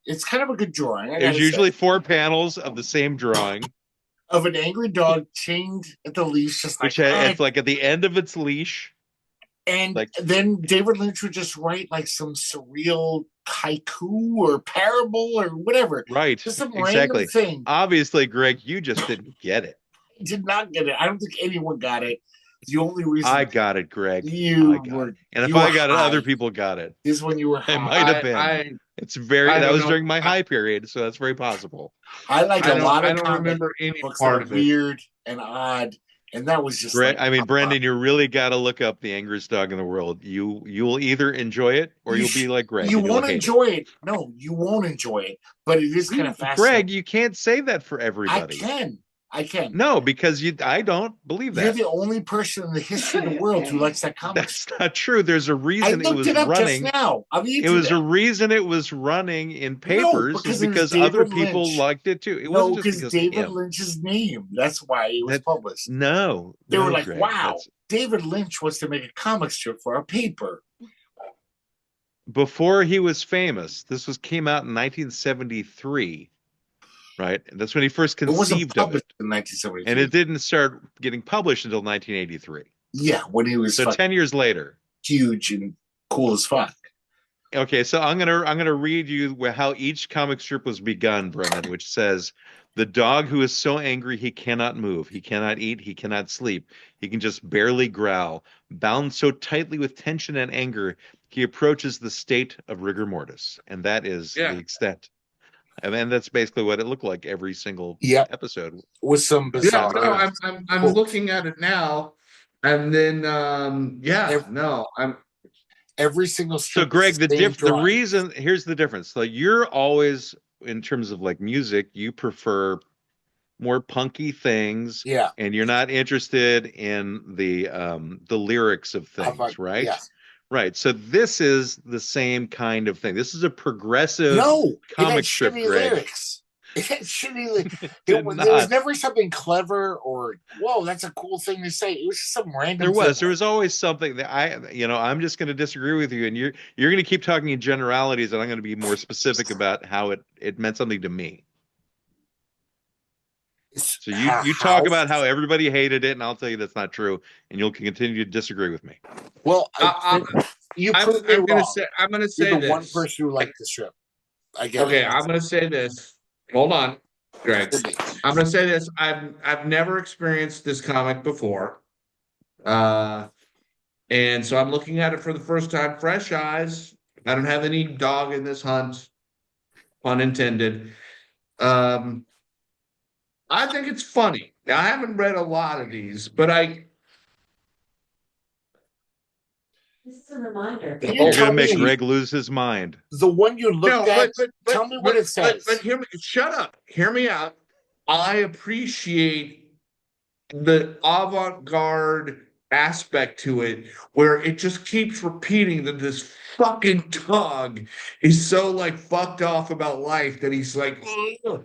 it's kind of a good drawing. There's usually 4 panels of the same drawing. Of an angry dog chained at the leash, just like it's like at the end of its leash. And then David Lynch would just write like some surreal haiku or parable or whatever. Right. Just some random thing. Obviously, Greg, you just didn't get it. I did not get it. I don't think anyone got it. The only reason I got it, Greg. You got it. And if I got it, other people got it. This is when you were high. It might have been. That was during my high period, so that's very possible. I like a lot of I don't remember any books part that of are weird and odd, and that was just. Brendan, you really got to look up The Angriest Dog in the World. You will either enjoy it or you'll be like Greg. You won't enjoy it. No, you won't enjoy it, but it is kind of fascinating. Greg, you can't say that for everybody. I can. No, because I don't believe that. You're the only person in the history of the world who likes that comic. That's not true. There's a reason it was running. Just now. It was a reason it was running in papers because other people liked it too. It wasn't just because David Lynch's name. That's why it was published. No. They were like, Greg, wow, David Lynch wants to make a comic strip for our paper. Before he was famous, this came out in 1973. Right, that's when he first conceived of it in 1973, and it didn't start getting published until 1983. Yeah, when he was 10 years later, huge and cool as fuck. Okay, so I'm gonna read you how each comic strip was begun, Brennan, which says, "The dog who is so angry he cannot move, he cannot eat, he cannot sleep, he can just barely growl. Bound so tightly with tension and anger, he approaches the state of rigor mortis," and that is the extent. And then that's basically what it looked like every single episode. With some bizarre. Yeah, no, I'm looking at it now, and then every single strip. So Greg, the reason here's the difference. So you're always, in terms of like music, you prefer more punky things. Yeah. And you're not interested in the lyrics of things, right? Yeah. Right. So this is the same kind of thing. This is a progressive comic strip, Greg. Lyrics. It had shitty. There was never something clever or whoa, that's a cool thing to say. It was just some random. There was always something that I'm just going to disagree with you, and you're going to keep talking in generalities, and I'm going to be more specific about how it meant something to me. So you talk about how everybody hated it, and I'll tell you that's not true, and you'll continue to disagree with me. Well, proved me wrong. I'm gonna You're say the this. one person who liked the strip. I get Okay, it. I'm gonna say this. Hold on, Greg. I'm gonna say this. I've never experienced this comic before. And so I'm looking at it for the first time, fresh eyes. I don't have any dog in this hunt, pun intended. I think it's funny. Now, I haven't read a lot of these, but This is a reminder. Can You're you tell gonna make me Greg lose his mind. the one you looked at? Tell me what it says. But hear me, shut up. Hear me out. I appreciate the avant-garde aspect to it, where it just keeps repeating that this fucking dog is so like fucked off about life that he's like, ugh.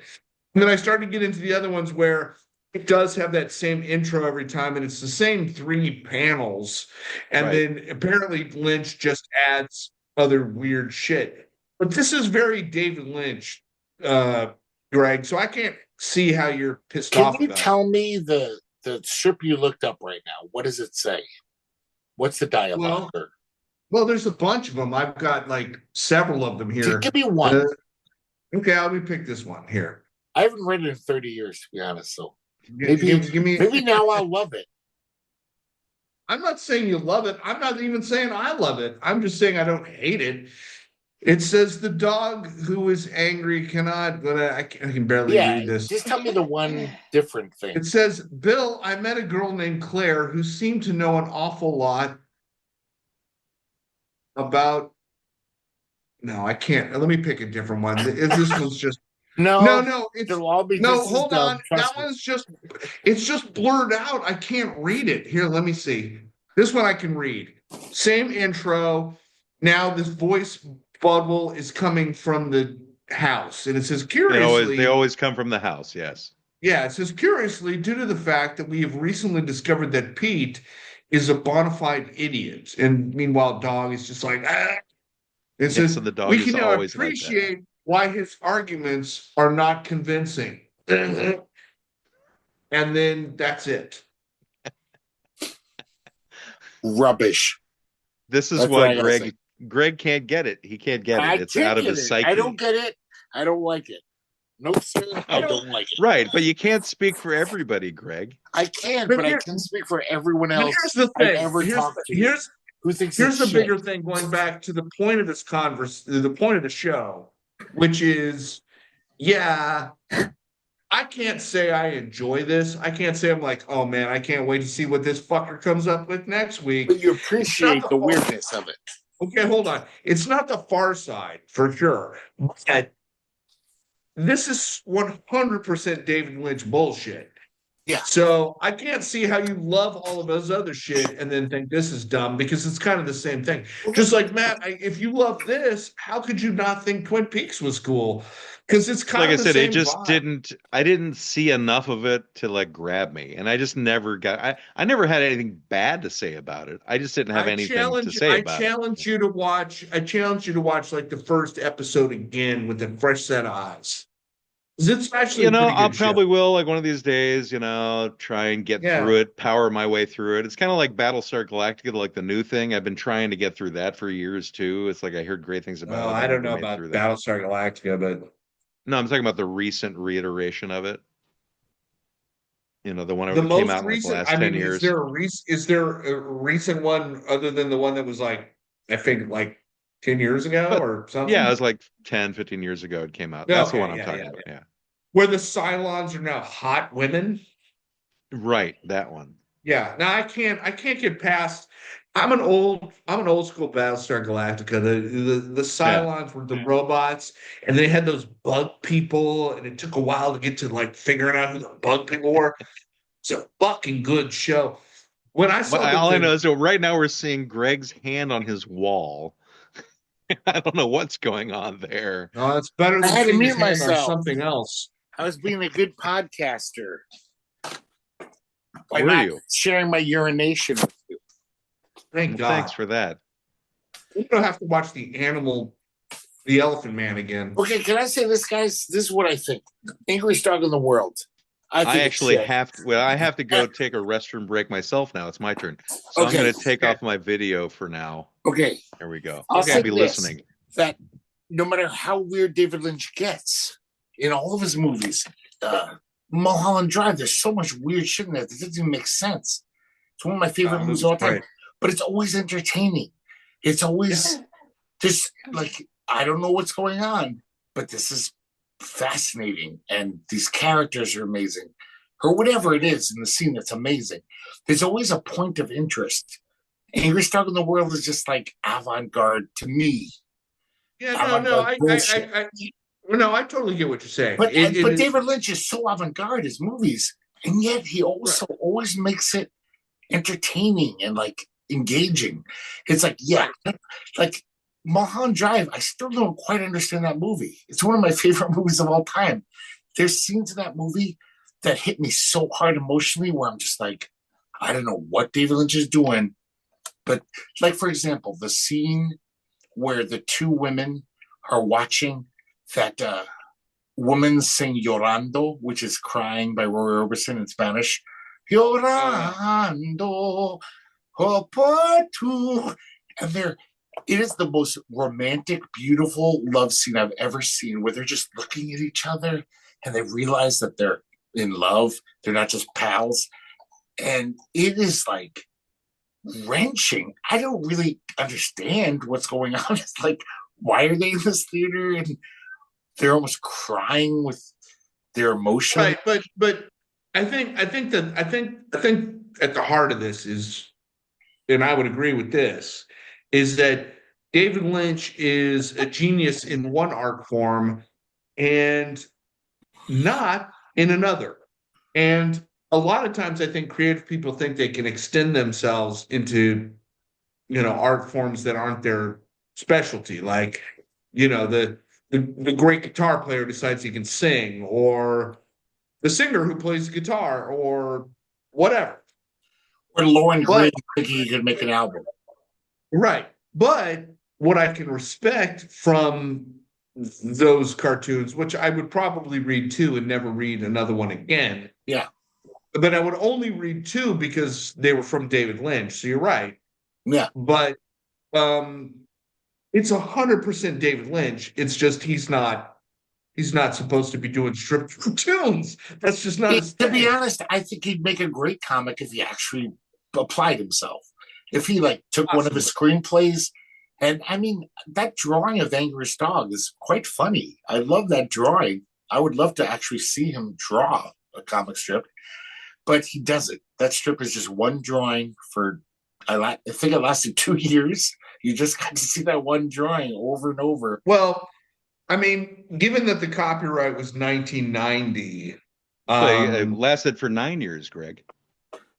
And then I started to get into the other ones where it does have that same intro every time, and it's the same 3 panels. And then apparently Lynch just adds other weird shit. But this is very David Lynch, Greg. So I can't see how you're pissed off Can you about tell me the strip you looked up right now? What does it say? What's the dialogue? Well, there's a bunch of them. I've got like several of them here. Give me one. Okay, let me pick this one here. I haven't read it in 30 years, to be honest. So Give me. maybe now I'll love it. I'm not saying you love it. I'm not even saying I love it. I'm just saying I don't hate it. It says the dog who is angry cannot, but I can barely read this. Just tell me the one different thing. It says, Bill, I met a girl named Claire who seemed to know an awful lot about. No, I can't. Let me pick a different one. This one's just. No. It'll all be no. just Hold as on. dumb, trust That me. one's just. It's just blurred out. I can't read it. Here, let me see. This one I can read. Same intro. Now this voice bubble is coming from the house, and it says curiously. They always come from the house. Yes. Yeah, it says curiously, due to the fact that we have recently discovered that Pete is a bona fide idiot, and meanwhile, Dog is just like, ah. It says so the dog we is can now always like that. appreciate why his arguments are not convincing, and then that's it. Rubbish. This is That's why what I gotta Greg can't get it. He can't get it. It's out of his psyche. I don't get it. I don't like it. Nope, sir. I don't like it. Right, but you can't speak for everybody, Greg. I can, but I can speak for everyone else Here's the thing. I've ever talked to. Who thinks Here's it's the shit. bigger thing, going back to the point of this the point of the show, which is, yeah, I can't say I enjoy this. I can't say I'm like, oh man, I can't wait to see what this fucker comes up with next week. But you appreciate the weirdness of it. Okay, hold on. It's not the Far Side for sure. But this is 100% David Lynch bullshit. Yeah. So I can't see how you love all of those other shit and then think this is dumb, because it's kind of the same thing. Just like Matt, if you love this, how could you not think Twin Peaks was cool? Because it's kind Like of I the said, same it just vibe. I didn't see enough of it to like grab me. And I just never got I never had anything bad to say about it. I just didn't have anything to say about it. I challenge you to watch like the first episode again with a fresh set of eyes. It's actually I probably will, like one of these days, try and get through it, power my way through it. It's kind of like Battlestar Galactica, like the new thing. I've been trying to get through that for years too. It's like I heard great things about it. I don't know about Battlestar Galactica, but no, I'm talking about the recent reiteration of it. The one the that most came out in recent. like the last 10 years. Is there a recent one other than the one that was like, I think like 10 years ago or something? Yeah, it was like 10, 15 years ago it came out. That's the one I'm talking about. Yeah. Where the Cylons are now hot women. Right, that one. Yeah. Now I can't get past. I'm an old school Battlestar Galactica. The Cylons were the robots, and they had those bug people, and it took a while to get to like figuring out who the bug people were. It's a fucking good show. When I saw all I know is right now we're seeing Greg's hand on his wall. I don't know what's going on there. No, it's better than I had to seeing mute his hand on myself. something else. I was being a good podcaster by Were not you? sharing my urination with you. Thank God. Thanks for that. We don't have to watch the Elephant Man again. Okay, can I say this, guys? This is what I think. Angriest dog in the world. I I think it's actually shit. have to. Well, I have to go take a restroom break myself now. It's my turn, so I'm Okay. going to take off my video for now. Okay, There we go. I'll I'll say be this, listening. that no matter how weird David Lynch gets in all of his movies, Mulholland Drive, there's so much weird shit in there that doesn't even make sense. It's one of my favorite movies of all time, but it's always entertaining. It's always just like, I don't know what's going on, but this is fascinating, and these characters are amazing, or whatever it is in the scene that's amazing. There's always a point of interest. Angriest Dog in the World is just like avant-garde to me. Yeah, I totally get what you're saying. But David Lynch is so avant-garde, his movies, and yet he also always makes it entertaining and like engaging. It's like, like Mulholland Drive, I still don't quite understand that movie. It's one of my favorite movies of all time. There's scenes in that movie that hit me so hard emotionally where I'm just like, I don't know what David Lynch is doing. But like, for example, the scene where the two women are watching that woman sing Llorando, which is crying by Roy Orbison in Spanish. Llorando, oh, por tu. And it is the most romantic, beautiful love scene I've ever seen, where they're just looking at each other and they realize that they're in love. They're not just pals. And it is like wrenching. I don't really understand what's going on. It's like, why are they in this theater and they're almost crying with their emotion? Right, but I think at the heart of this is, and I would agree with this, is that David Lynch is a genius in one art form and not in another. And a lot of times I think creative people think they can extend themselves into, art forms that aren't their specialty. Like, the great guitar player decides he can sing, or the singer who plays the guitar, or whatever. Or Lauren Green thinking he could make an album. Right. But what I can respect from those cartoons, which I would probably read two and never read another one again. Yeah. But I would only read two because they were from David Lynch. So you're right. Yeah. But it's 100% David Lynch. It's just he's not supposed to be doing strip cartoons. That's just not his thing. To be honest, I think he'd make a great comic if he actually applied himself. If he took one of his screenplays, and I mean, that drawing of Angriest Dog is quite funny. I love that drawing. I would love to actually see him draw a comic strip, but he doesn't. That strip is just one drawing for, I think it lasted 2 years. You just got to see that one drawing over and over. Well, I mean, given that the copyright was 1990, it lasted for 9 years, Greg.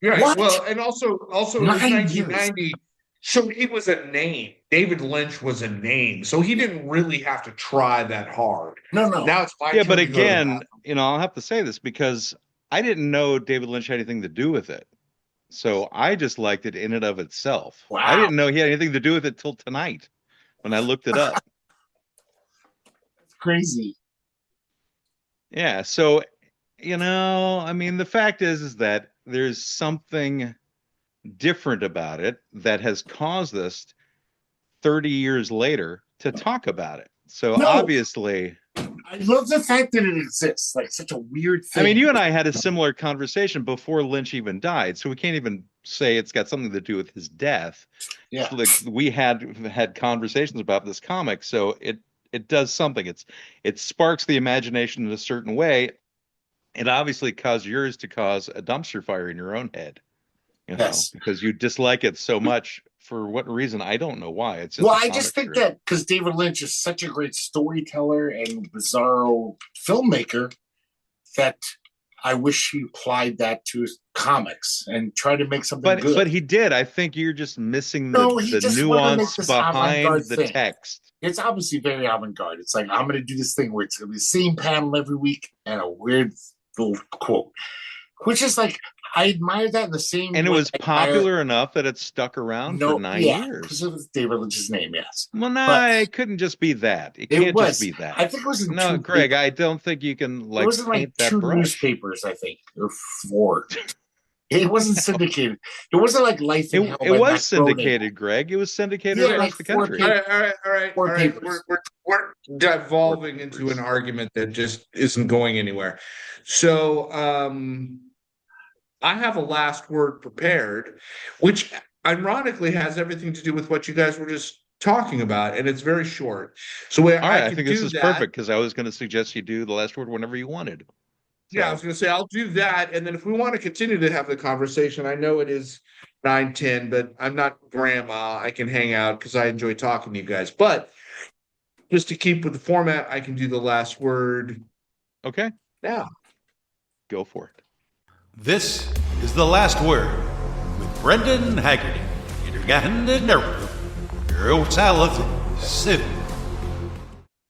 Right. What? Well, and also it was 1990. Years. So he was a name. David Lynch was a name. So he didn't really have to try that hard. No. Now it's my Yeah, turn but to go to again, I'll have to say this because I didn't know David Lynch had anything to do with it. So I just liked it in and of itself. Wow. I didn't know he had anything to do with it till tonight when I looked it up. That's crazy. Yeah. So, I mean, the fact is that there's something different about it that has caused us 30 years later to talk about it. So obviously, I love the fact that it exists, like such a weird thing. I mean, you and I had a similar conversation before Lynch even died, so we can't even say it's got something to do with his death. Yeah. Like we had conversations about this comic, so it does something. It sparks the imagination in a certain way. It obviously caused yours to cause a dumpster fire in your own head. Yes. Because you dislike it so much. For what reason? I don't know why. It's just I just think that because David Lynch is such a great storyteller and bizarro filmmaker that I wish he applied that to comics and tried to make something good. But he did. I think you're just missing the nuance behind the text. It's obviously very avant-garde. It's like, I'm going to do this thing where it's going to be the same panel every week and a weird little quote, which is like, I admire that in the same And it way was I admire- popular enough that it stuck around for 9 years. because it was David Lynch's name, yes. Well, no, But it couldn't just be that. It it can't was. just be that. I think it was in No, two Greg, papers. I don't think you can It like was in like paint that two brush. newspapers, I think, or 4. It wasn't syndicated. It wasn't like Life in Hell. It by was Matt syndicated, Greg. It was syndicated Yeah, across like the 4 country. papers. All right. Four papers. We're devolving into an argument that just isn't going anywhere. So I have a last word prepared, which ironically has everything to do with what you guys were just talking about, and it's very short. So All right, I think this is that. perfect because I was going to suggest you do the last word whenever you wanted. Yeah, I was going to say I'll do that, and then if we want to continue to have the conversation, I know it is 9:10, but I'm not grandma. I can hang out because I enjoy talking to you guys. But just to keep with the format, I can do the last word Okay, now. go for it. This is The Last Word with Brendan Haggerty.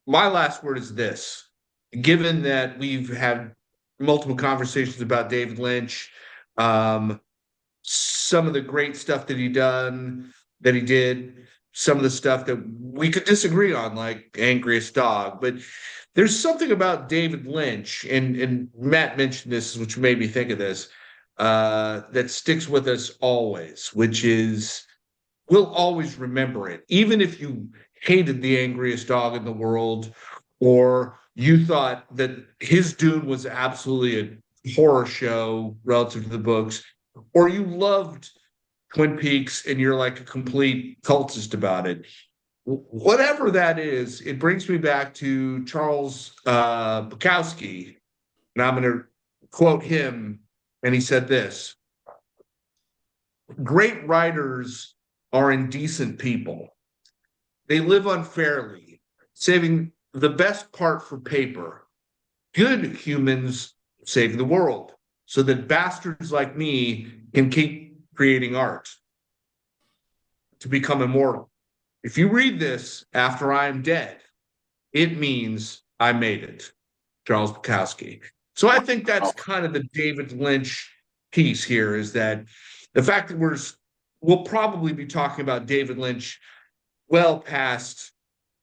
My last word is this. Given that we've had multiple conversations about David Lynch, some of the great stuff that he did, some of the stuff that we could disagree on, like Angriest Dog, but there's something about David Lynch, and Matt mentioned this, which made me think of this, that sticks with us always, which is we'll always remember it. Even if you hated the angriest dog in the world, or you thought that his Dune was absolutely a horror show relative to the books, or you loved Twin Peaks and you're like a complete cultist about it. Whatever that is, it brings me back to Charles Bukowski, and I'm going to quote him, and he said this: "Great writers are indecent people. They live unfairly, saving the best part for paper. Good humans save the world, so that bastards like me can keep creating art to become immortal. If you read this after I am dead, it means I made it." Charles Bukowski. So I think that's kind of the David Lynch piece here, is that the fact that we'll probably be talking about David Lynch well past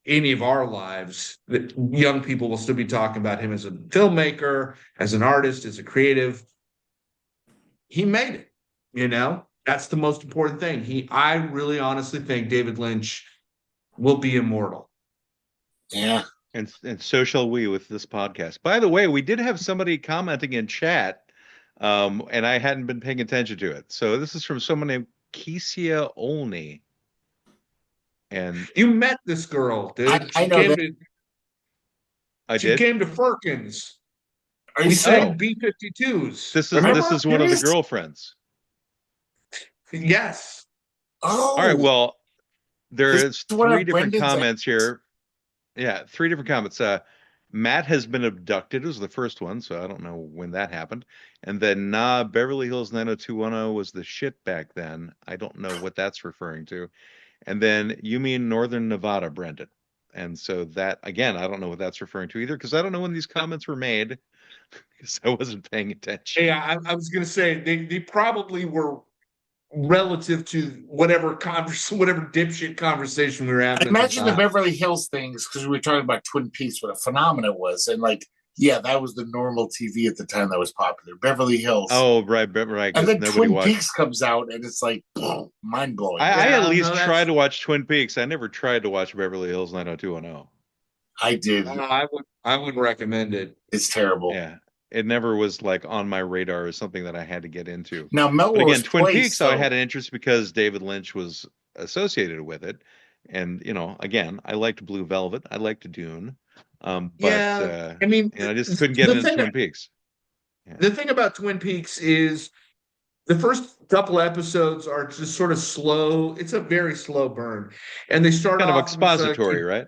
any of our lives, that young people will still be talking about him as a filmmaker, as an artist, as a creative. He made it, you know? That's the most important thing. I really honestly think David Lynch will be immortal. Yeah. And so shall we with this podcast. By the way, we did have somebody commenting in chat, and I hadn't been paying attention to it. So this is from someone named Kesia Olney. And you met this girl, dude. I know that. She came to Firkins. We sang B-52s. This is one of the girlfriends. Yes. Oh. All right. Well, there's 3 different comments here. Yeah, 3 different comments. Matt has been abducted was the first one, so I don't know when that happened. And then Beverly Hills 90210 was the shit back then. I don't know what that's referring to. And then you mean Northern Nevada, Brendan. And so that, again, I don't know what that's referring to either, because I don't know when these comments were made, because I wasn't paying attention. Yeah, I was going to say they probably were relative to whatever dipshit conversation we were having. Imagine the Beverly Hills things, because we were talking about Twin Peaks, what a phenomenon it was. And like, yeah, that was the normal TV at the time that was popular. Beverly Hills. Oh, right. And then Twin Peaks comes out, and it's like, mind blowing. I at least tried to watch Twin Peaks. I never tried to watch Beverly Hills 90210. I did. I would recommend it. It's terrible. Yeah. It never was like on my radar or something that I had to get into. Now, but again, Twin Peaks, I had an interest because David Lynch was associated with it. And, again, I liked Blue Velvet. I liked Dune. I just couldn't get into Twin Peaks. Yeah. The thing about Twin Peaks is the first couple episodes are just sort of slow. It's a very slow burn. And they start kind off of expository, right?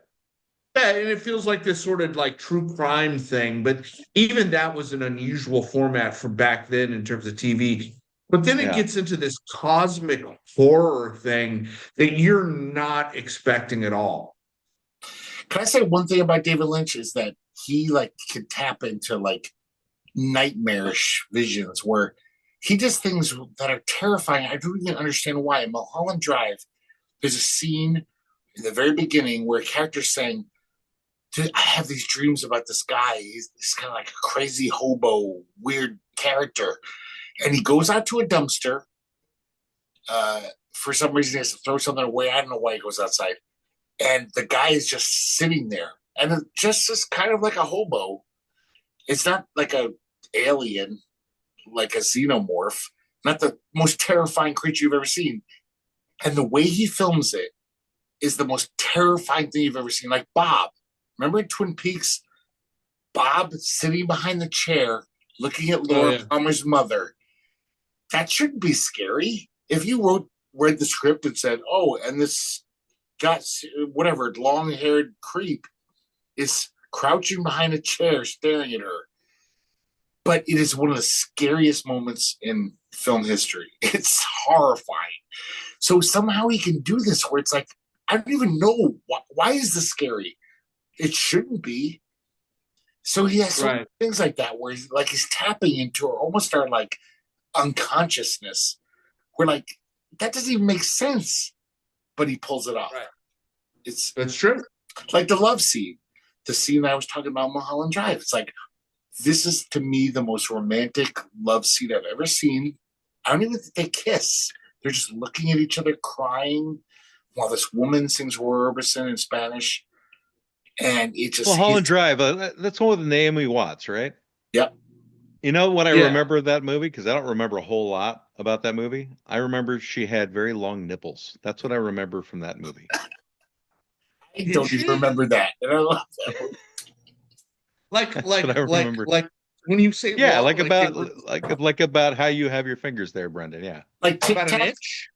Yeah, and it feels like this sort of like true crime thing, but even that was an unusual format for back then in terms of TV. But then it gets into this cosmic horror thing that you're not expecting at all. Can I say one thing about David Lynch is that he could tap into nightmarish visions where he does things that are terrifying. I don't even understand why. In Mulholland Drive, there's a scene in the very beginning where a character's saying, I have these dreams about this guy. He's kind of like a crazy hobo, weird character. And he goes out to a dumpster. For some reason, he has to throw something away. I don't know why he goes outside. And the guy is just sitting there. And it just is kind of like a hobo. It's not like a alien, like a xenomorph. Not the most terrifying creature you've ever seen. And the way he films it is the most terrifying thing you've ever seen. Like Bob. Remember in Twin Peaks? Bob sitting behind the chair, looking at Laura Palmer's mother. That shouldn't be scary. If you read the script and said, "Oh, and this whatever long-haired creep is crouching behind a chair, staring at her," but it is one of the scariest moments in film history. It's horrifying. So somehow he can do this, where it's like, I don't even know why is this scary. It shouldn't be. So he has some things like that where he's tapping into almost our like unconsciousness. We're like, that doesn't even make sense, but he pulls it off. Right. That's true. Like the love scene, the scene I was talking about, Mulholland Drive. It's like, this is to me the most romantic love scene I've ever seen. I don't even think they kiss. They're just looking at each other, crying, while this woman sings Roy Orbison in Spanish. And it just Mulholland Drive. That's one with Naomi Watts, right? Yep. You know what I remember of that movie? Because I don't remember a whole lot about that movie. I remember she had very long nipples. That's what I remember from that movie. I don't even remember that. And I love that movie. Like when you say like about how you have your fingers there, Brendan. Yeah. Like about an inch?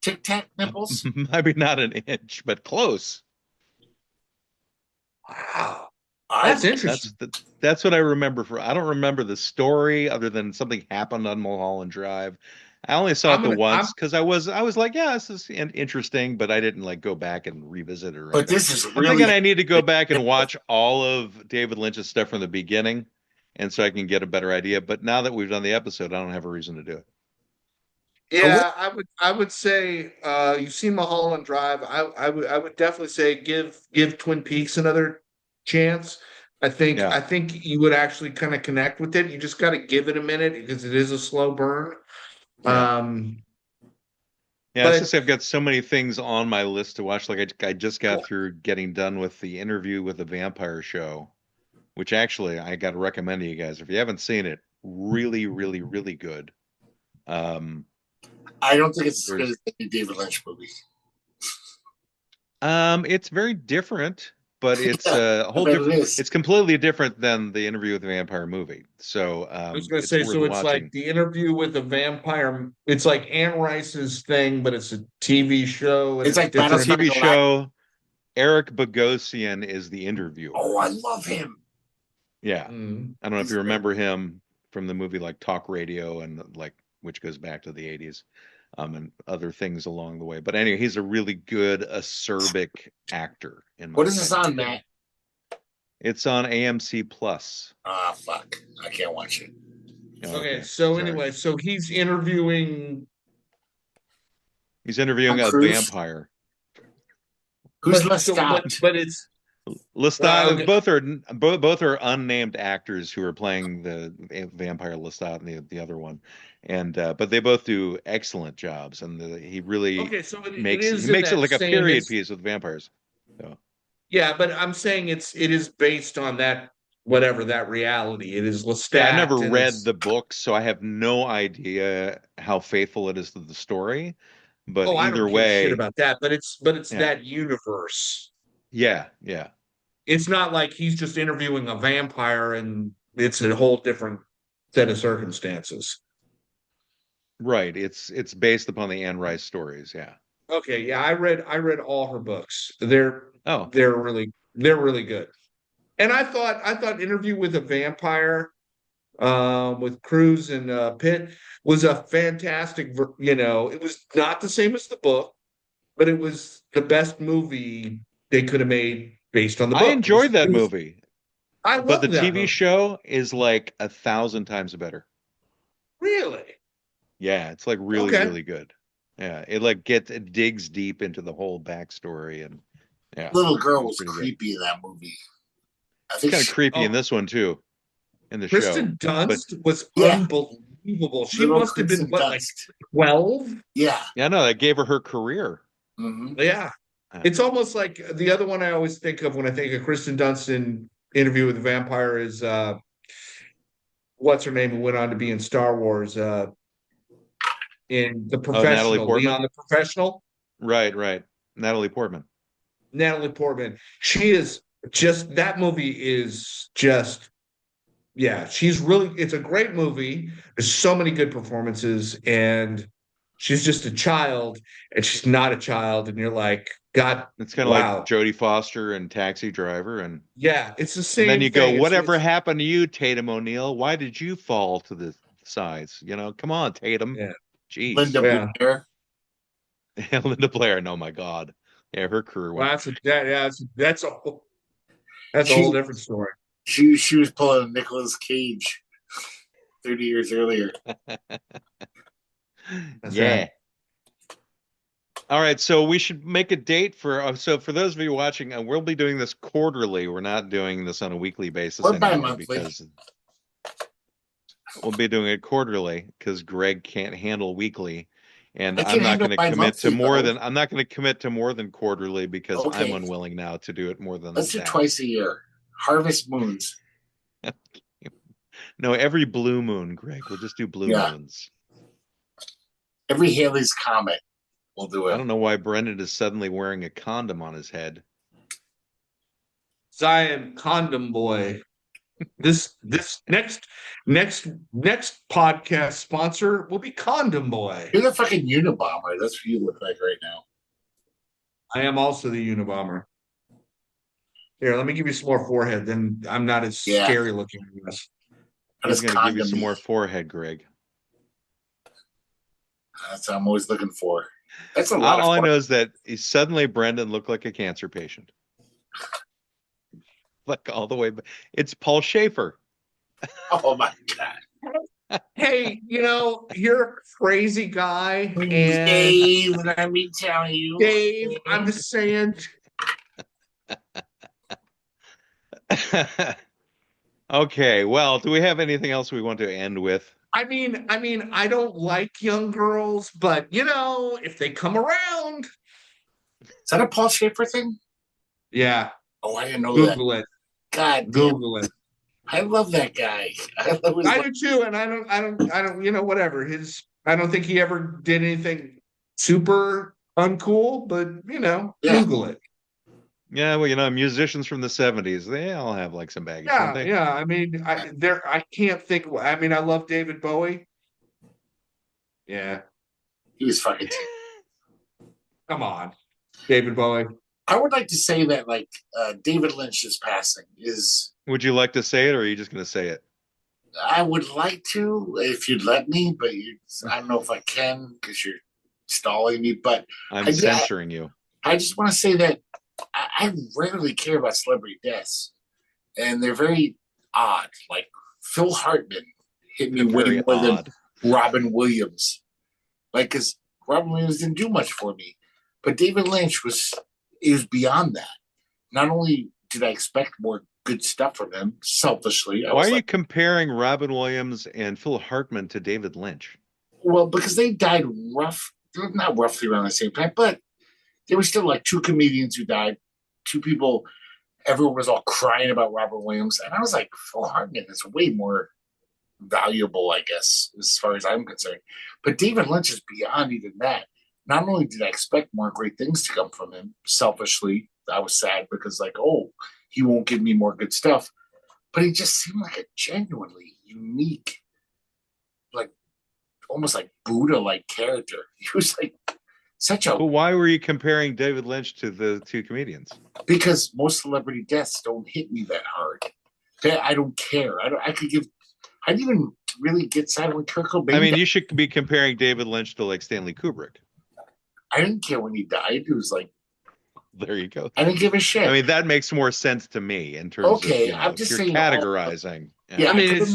Tic Tac nipples? Maybe not an inch, but close. Wow. That's interesting. That's what I remember. I don't remember the story other than something happened on Mulholland Drive. I only saw it once because I was like, yeah, this is interesting, but I didn't like go back and revisit it. But this is really. I'm thinking I need to go back and watch all of David Lynch's stuff from the beginning, and so I can get a better idea. But now that we've done the episode, I don't have a reason to do it. Yeah, I would say you've seen Mulholland Drive. I would definitely say give Twin Peaks another chance. I think you would actually kind of connect with it. You just got to give it a minute because it is a slow burn. It's just I've got so many things on my list to watch. Like I just got through getting done with the Interview with the Vampire show, which actually I got to recommend to you guys. If you haven't seen it, really, really, really good. I don't think it's as good as any David Lynch movie. It's very different, but it's a whole different. It's completely different than the Interview with the Vampire movie. So I was going to say, so it's like the Interview with the Vampire. It's like Anne Rice's thing, but it's a TV show. It's like a TV show. Eric Bogosian is the interviewer. Oh, I love him. Yeah, I don't know if you remember him from the movie like Talk Radio and like, which goes back to the 80s. And other things along the way. But anyway, he's a really good acerbic actor. What is this on, Matt? It's on AMC Plus. Ah, fuck. I can't watch it. Okay, so anyway, so he's interviewing... He's interviewing a vampire. Who's Lestat? But it's... Lestat, both are unnamed actors who are playing the vampire Lestat and the other one, and but they both do excellent jobs, and he really makes it like a period piece with vampires. So. Yeah, but I'm saying it is based on that reality. It is Lestat. Yeah, I never read the book, so I have no idea how faithful it is to the story. But either way, shit about that. But it's that universe. Yeah. It's not like he's just interviewing a vampire and it's a whole different set of circumstances. Right. It's based upon the Anne Rice stories. Yeah. Okay. Yeah. I read all her books. They're really good. And I thought Interview with a Vampire with Cruise and Pitt was a fantastic, it was not the same as the book, but it was the best movie they could have made based on the book. I enjoyed that movie. But the TV show is like 1,000 times better. Really? Yeah, it's like really, Okay. really good. Yeah, it digs deep into the whole backstory, and yeah, Little girl it's was pretty good. creepy in that movie. I It's think kind of creepy in this one too, in the show. Kristen But Dunst was yeah, unbelievable. She little must have been Kristen what, like Dunst. 12? Yeah. yeah, no, that gave her career. Hmm. Yeah. It's almost like the other one I always think of when I think of Kristen Dunst in Interview with the Vampire is what's her name who went on to be in Star Wars in The Oh, Natalie Professional, Portman? Leon the Professional. Right. Natalie Portman. Natalie Portman. She is just that movie is just yeah, it's a great movie. There's so many good performances, and she's just a child, and she's not a child, and you're like, God, It's kind of like wow. Jodie Foster and Taxi Driver, and Yeah, it's the then same you go, thing. whatever happened to you, Tatum O'Neal? Why did you fall to the sides? Come on, Tatum. Yeah. Jeez. Linda Yeah. Blair. Linda Blair. No, my God. Yeah, her career Well, went. that's a whole different story. She was pulling a Nicolas Cage 30 years earlier. Yeah. Right. All right, so we should make a date so for those of you watching, we'll be doing this quarterly. We're not doing this on a weekly basis Or anymore bi-monthly. because we'll be doing it quarterly because Greg can't handle weekly, and I'm not going to commit to more than quarterly because I'm unwilling now to do it more than Let's do that. twice a year. Harvest moons. No, every blue moon, Greg. We'll just do blue moons. Every Halley's Comet. We'll do it. I don't know why Brendan is suddenly wearing a condom on his head. Zion Condom Boy. This next podcast sponsor will be Condom Boy. You're the fucking Unabomber. That's what you look like right now. I am also the Unabomber. Here, let me give you some more forehead. Then I'm not as scary looking as this. I'm going to give you some more forehead, Greg. That's what I'm always looking for. That's a lot. All I know is that suddenly Brendan looked like a cancer patient. Like all the way back. It's Paul Schaefer. Oh my God. Hey, you're a crazy guy. And Dave, let me tell you. Dave, I'm just saying. Okay, well, do we have anything else we want to end with? I mean, I don't like young girls, but if they come around. Is that a Paul Schaefer thing? Yeah. Oh, I didn't know Google that. it. God, Google it. I love that guy. I do too, and I don't. Whatever I don't think he ever did anything super uncool, but Google it. Yeah, well, musicians from the 70s, they all have like some baggage. Yeah, don't they? yeah. I mean, I can't think. I mean, I love David Bowie. Yeah, he was fucking. Come on, David Bowie. I would like to say that, like, David Lynch's passing is. Would you like to say it, or are you just going to say it? I would like to, if you'd let me, but I don't know if I can because you're stalling me. But I'm censoring you. I just want to say that I rarely care about celebrity deaths, and they're very odd. Like Phil Hartman hit me way more than Robin Williams. Like, because Robin Williams didn't do much for me, but David Lynch was beyond that. Not only did I expect more good stuff from him, selfishly. Why are you comparing Robin Williams and Phil Hartman to David Lynch? Well, because they died not roughly around the same time, but there were still like two comedians who died, two people. Everyone was all crying about Robin Williams. And I was like, Phil Hartman is way more valuable, I guess, as far as I'm concerned. But David Lynch is beyond even that. Not only did I expect more great things to come from him, selfishly, I was sad because, like, oh, he won't give me more good stuff. But he just seemed like a genuinely unique, like, almost like Buddha-like character. He was like such a... But why were you comparing David Lynch to the two comedians? Because most celebrity deaths don't hit me that hard. I don't care. I didn't even really get sad when Kurt Cobain I mean, died. you should be comparing David Lynch to, like, Stanley Kubrick. I didn't care when he died. It was like, There you go. I didn't give a shit. I mean, that makes more sense to me in terms of, I'm just you're saying categorizing. Yeah, I mean, it's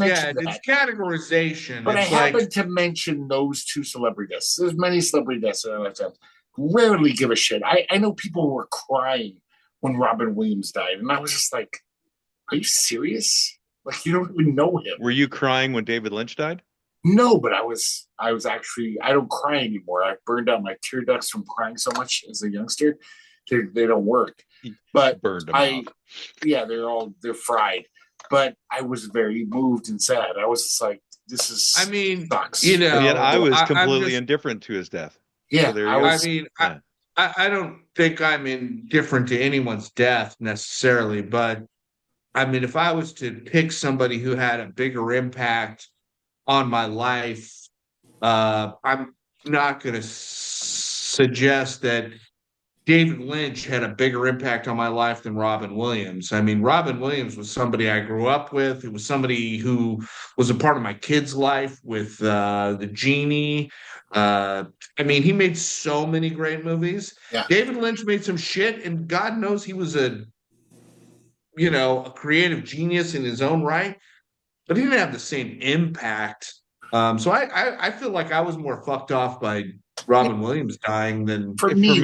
categorization. But it's I happened to mention those two celebrity deaths. There's many celebrity deaths that I like to rarely give a shit. I know people who were crying when Robin Williams died, and I was just like, "Are you serious? Like, you don't even know him." Were you crying when David Lynch died? No, but I was actually. I don't cry anymore. I burned out my tear ducts from crying so much as a youngster. They don't work. But burned them out. Yeah, they're fried. But I was very moved and sad. I was just like, "This is." I mean, sucks. Yet I was completely indifferent to his death. Yeah, so I don't think I'm indifferent to anyone's death necessarily, but I mean, if I was to pick somebody who had a bigger impact on my life, I'm not going to suggest that David Lynch had a bigger impact on my life than Robin Williams. I mean, Robin Williams was somebody I grew up with. It was somebody who was a part of my kid's life with the Genie. I mean, he made so many great movies. Yeah. David Lynch made some shit, and God knows he was a creative genius in his own right, but he didn't have the same impact. So I feel like I was more fucked off by Robin Williams dying than for me.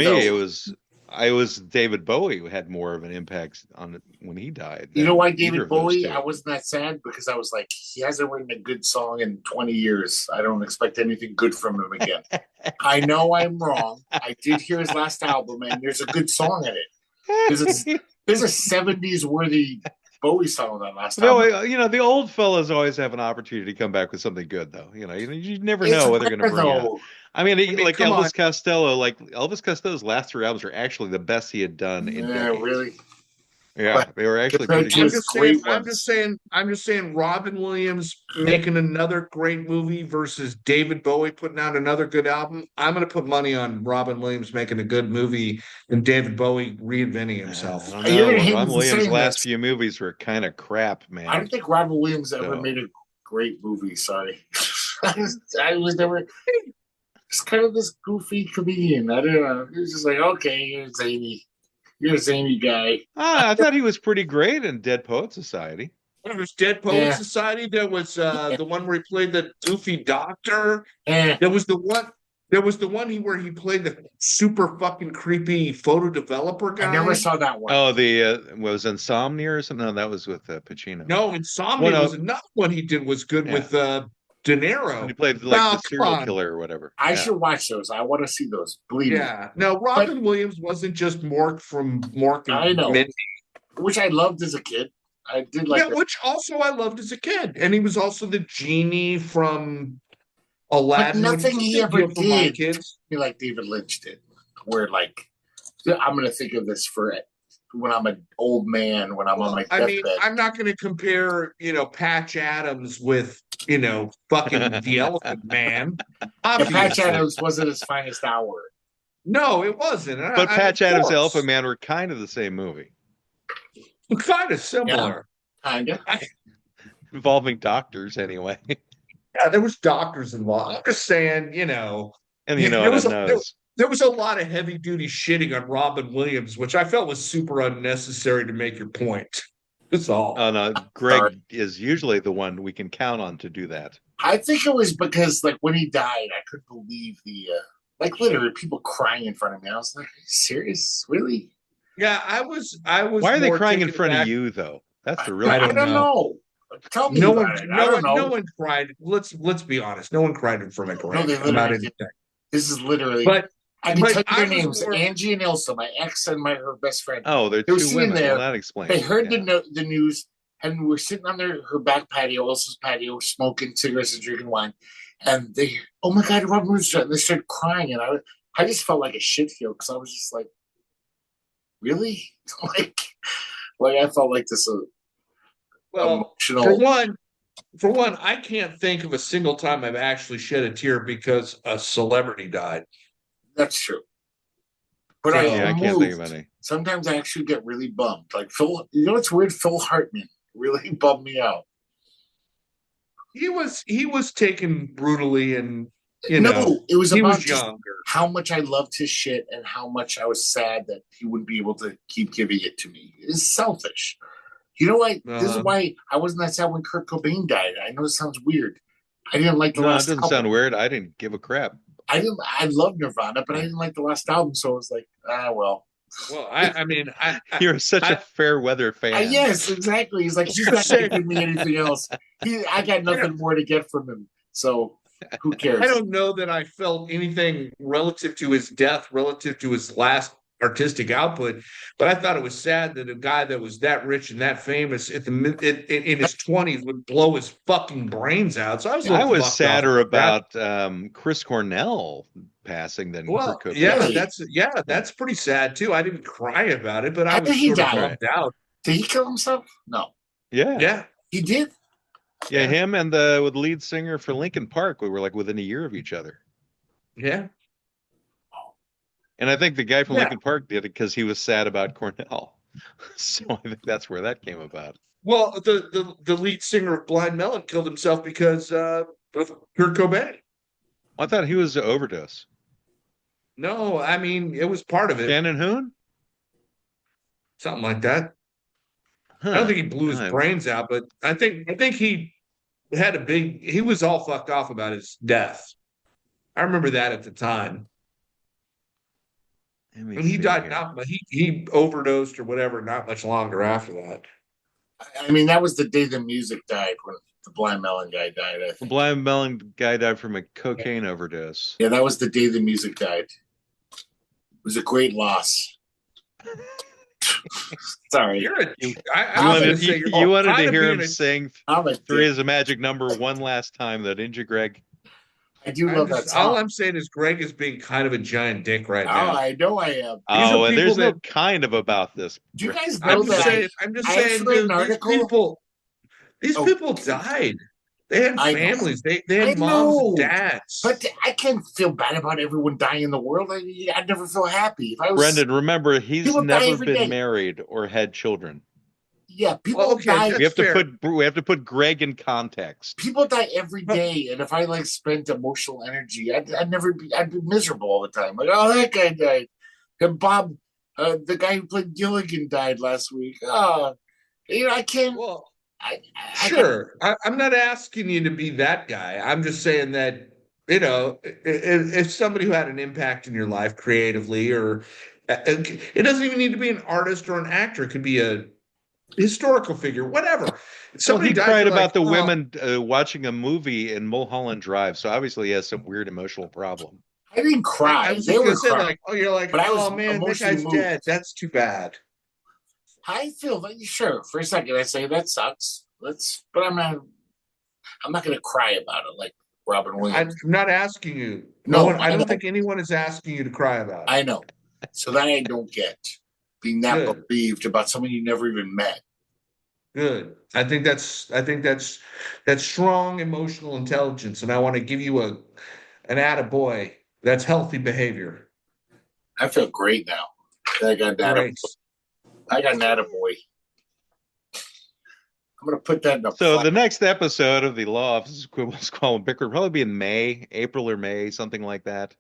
It was David Bowie who had more of an impact on it when he died. You know why David Bowie? I wasn't that sad because I was like, he hasn't written a good song in 20 years. I don't expect anything good from him again. I know I'm wrong. I did hear his last album, and there's a good song in it. There's a 70s worthy Bowie song on that last album. You know, the old fellas always have an opportunity to come back with something good, though. You never know what they're going to bring out. I mean, like Elvis Costello, Elvis Costello's last 3 albums are actually the best he had done in decades. Really? Yeah, but they were actually pretty good. I'm just saying Robin Williams making another great movie versus David Bowie putting out another good album. I'm going to put money on Robin Williams making a good movie and David Bowie reinventing himself. I don't know. Robin Williams' last few movies were kind of crap, man. I don't think Robin Williams ever made a great movie. Sorry. I was never... It's kind of this goofy comedian. I don't know. He was just like, okay, you're zany. You're a zany guy. I thought he was pretty great in Dead Poet Society. There was Dead Poet Society. There was the one where he played the goofy doctor. There was the one where he played the super fucking creepy photo developer guy. I never saw that one. Oh, was Insomnia or something? No, that was with Pacino. No, Insomnia was another one he did was good with De Niro. He played the serial killer or whatever. I should watch those. I want to see those. Believe me. No, Robin Williams wasn't just Mork from Mork and I know. Mindy. Which I loved as a kid. I did like that. Which also I loved as a kid. And he was also the genie from Aladdin. But nothing he ever did be like David Lynch did. Where I'm going to think of this for when I'm an old man, when I'm on my deathbed. I mean, I'm not going to compare, Patch Adams with fucking the Elephant Man. Patch Adams wasn't his finest hour. No, it wasn't. But Patch Adams and Elephant Man were kind of the same movie. Kind of similar. Yeah, kind of. Involving doctors, anyway. Yeah, there was doctors involved. I'm just saying, And there was a lot of heavy-duty shitting on Robin Williams, which I felt was super unnecessary to make your point. That's all. Oh, no. Greg is usually the one we can count on to do that. I think it was because, when he died, I couldn't believe the, literally people crying in front of me. I was like, are you serious? Really? Yeah, I was. Why are they crying in front of you, though? That's the real I don't know. Tell me no about one, it. No one cried. Let's be honest. No one cried in front of Greg. No, they literally did. This is literally... I can tell you their names, Angie and Ilsa, my ex and her best friend. Oh, they're two women. Well, that explains. They heard the news, and we're sitting on her back patio, Ilsa's patio, smoking cigarettes and drinking wine. And they, oh my God, Robin Williams! And they started crying, and I just felt like a shit show because I was just like, really, I felt like this. Emotional. For one, I can't think of a single time I've actually shed a tear because a celebrity died. That's true. But I can't think of any. Sometimes I actually get really bummed. Like Phil, what's weird? Phil Hartman really bummed me out. He was taken brutally, and No, it was he about was just younger. how much I loved his shit and how much I was sad that he wouldn't be able to keep giving it to me. It's selfish. You know why? This is why I wasn't that sad when Kurt Cobain died. I know it sounds weird. I didn't like the No, it last doesn't album. sound weird. I didn't give a crap. I love Nirvana, but I didn't like the last album, so I was like, well. Well, I mean, You're such a fair weather fan. Yes, exactly. He's like, he's not going to give me anything else. I got nothing more to get from him. So who cares? I don't know that I felt anything relative to his death, relative to his last artistic output, but I thought it was sad that a guy that was that rich and that famous in his 20s would blow his fucking brains out. So I was sadder about Chris Cornell passing than Kurt Cobain. That's pretty sad too. I didn't cry about it, but I How was did he sort die? of bummed out. Did he kill himself? No. Yeah. He did? Yeah, him and the lead singer for Linkin Park, we were like within a year of each other. Yeah. And I think the guy from Linkin Park did it because he was sad about Cornell. So I think that's where that came about. Well, the lead singer of Blind Melon killed himself because of Kurt Cobain. I thought he was an overdose. No, I mean, it was part of it. Shannon Hoon? Something like that. I don't think he blew his brains out, but I think he had he was all fucked off about his death. I remember that at the time. And he died he overdosed or whatever not much longer after that. I mean, that was the day the music died, when the Blind Melon guy died, I think. The Blind Melon guy died from a cocaine overdose. Yeah, that was the day the music died. It was a great loss. Sorry. You wanted to hear him sing Three is a Magic Number one last time, though, didn't you, Greg? I do love that song. All I'm saying is Greg is being kind of a giant dick right now. Oh, I know I am. Oh, and there's no kind of about this. Do you guys know that? I'm just saying, dude, these people died. They had families. They had moms and dads. But I can't feel bad about everyone dying in the world. I'd never feel happy. Brendan, remember, he's never been married or had children. Yeah, people die. We have to put Greg in context. People die every day, and if I spent emotional energy, I'd be miserable all the time. Like, oh, that guy died. And Bob, the guy who played Gilligan, died last week. Oh, I can't. Well, I'm not asking you to be that guy. I'm just saying that if somebody who had an impact in your life creatively, or it doesn't even need to be an artist or an actor. It could be a historical figure, whatever. He cried about the women watching a movie in Mulholland Drive, so obviously he has some weird emotional problem. I didn't cry. I was just gonna say, you're like, oh man, that guy's dead. That's too bad. I feel like, sure, for a second I say that sucks. But I'm not going to cry about it like Robin Williams. I'm not asking you. I don't think anyone is asking you to cry about it. I know. So that I don't get. Being that bereaved about someone you never even met. Good. I think that's strong emotional intelligence, and I want to give you an attaboy. That's healthy behavior. I feel great now. I got an attaboy. I'm going to put that in the So the next episode of the Law Offices of Quibble, Squabble, and Bicker will probably be in April or May, something like that.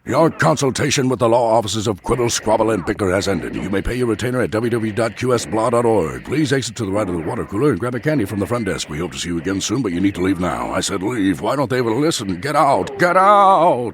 Your consultation with the law offices of Quibble, Squabble, and Bicker has ended. You may pay your retainer at www.qsblaw.org. Please exit to the right of the water cooler and grab a candy from the front desk. We hope to see you again soon, but you need to leave now. I said leave. Why don't they even listen? Get out! Get out!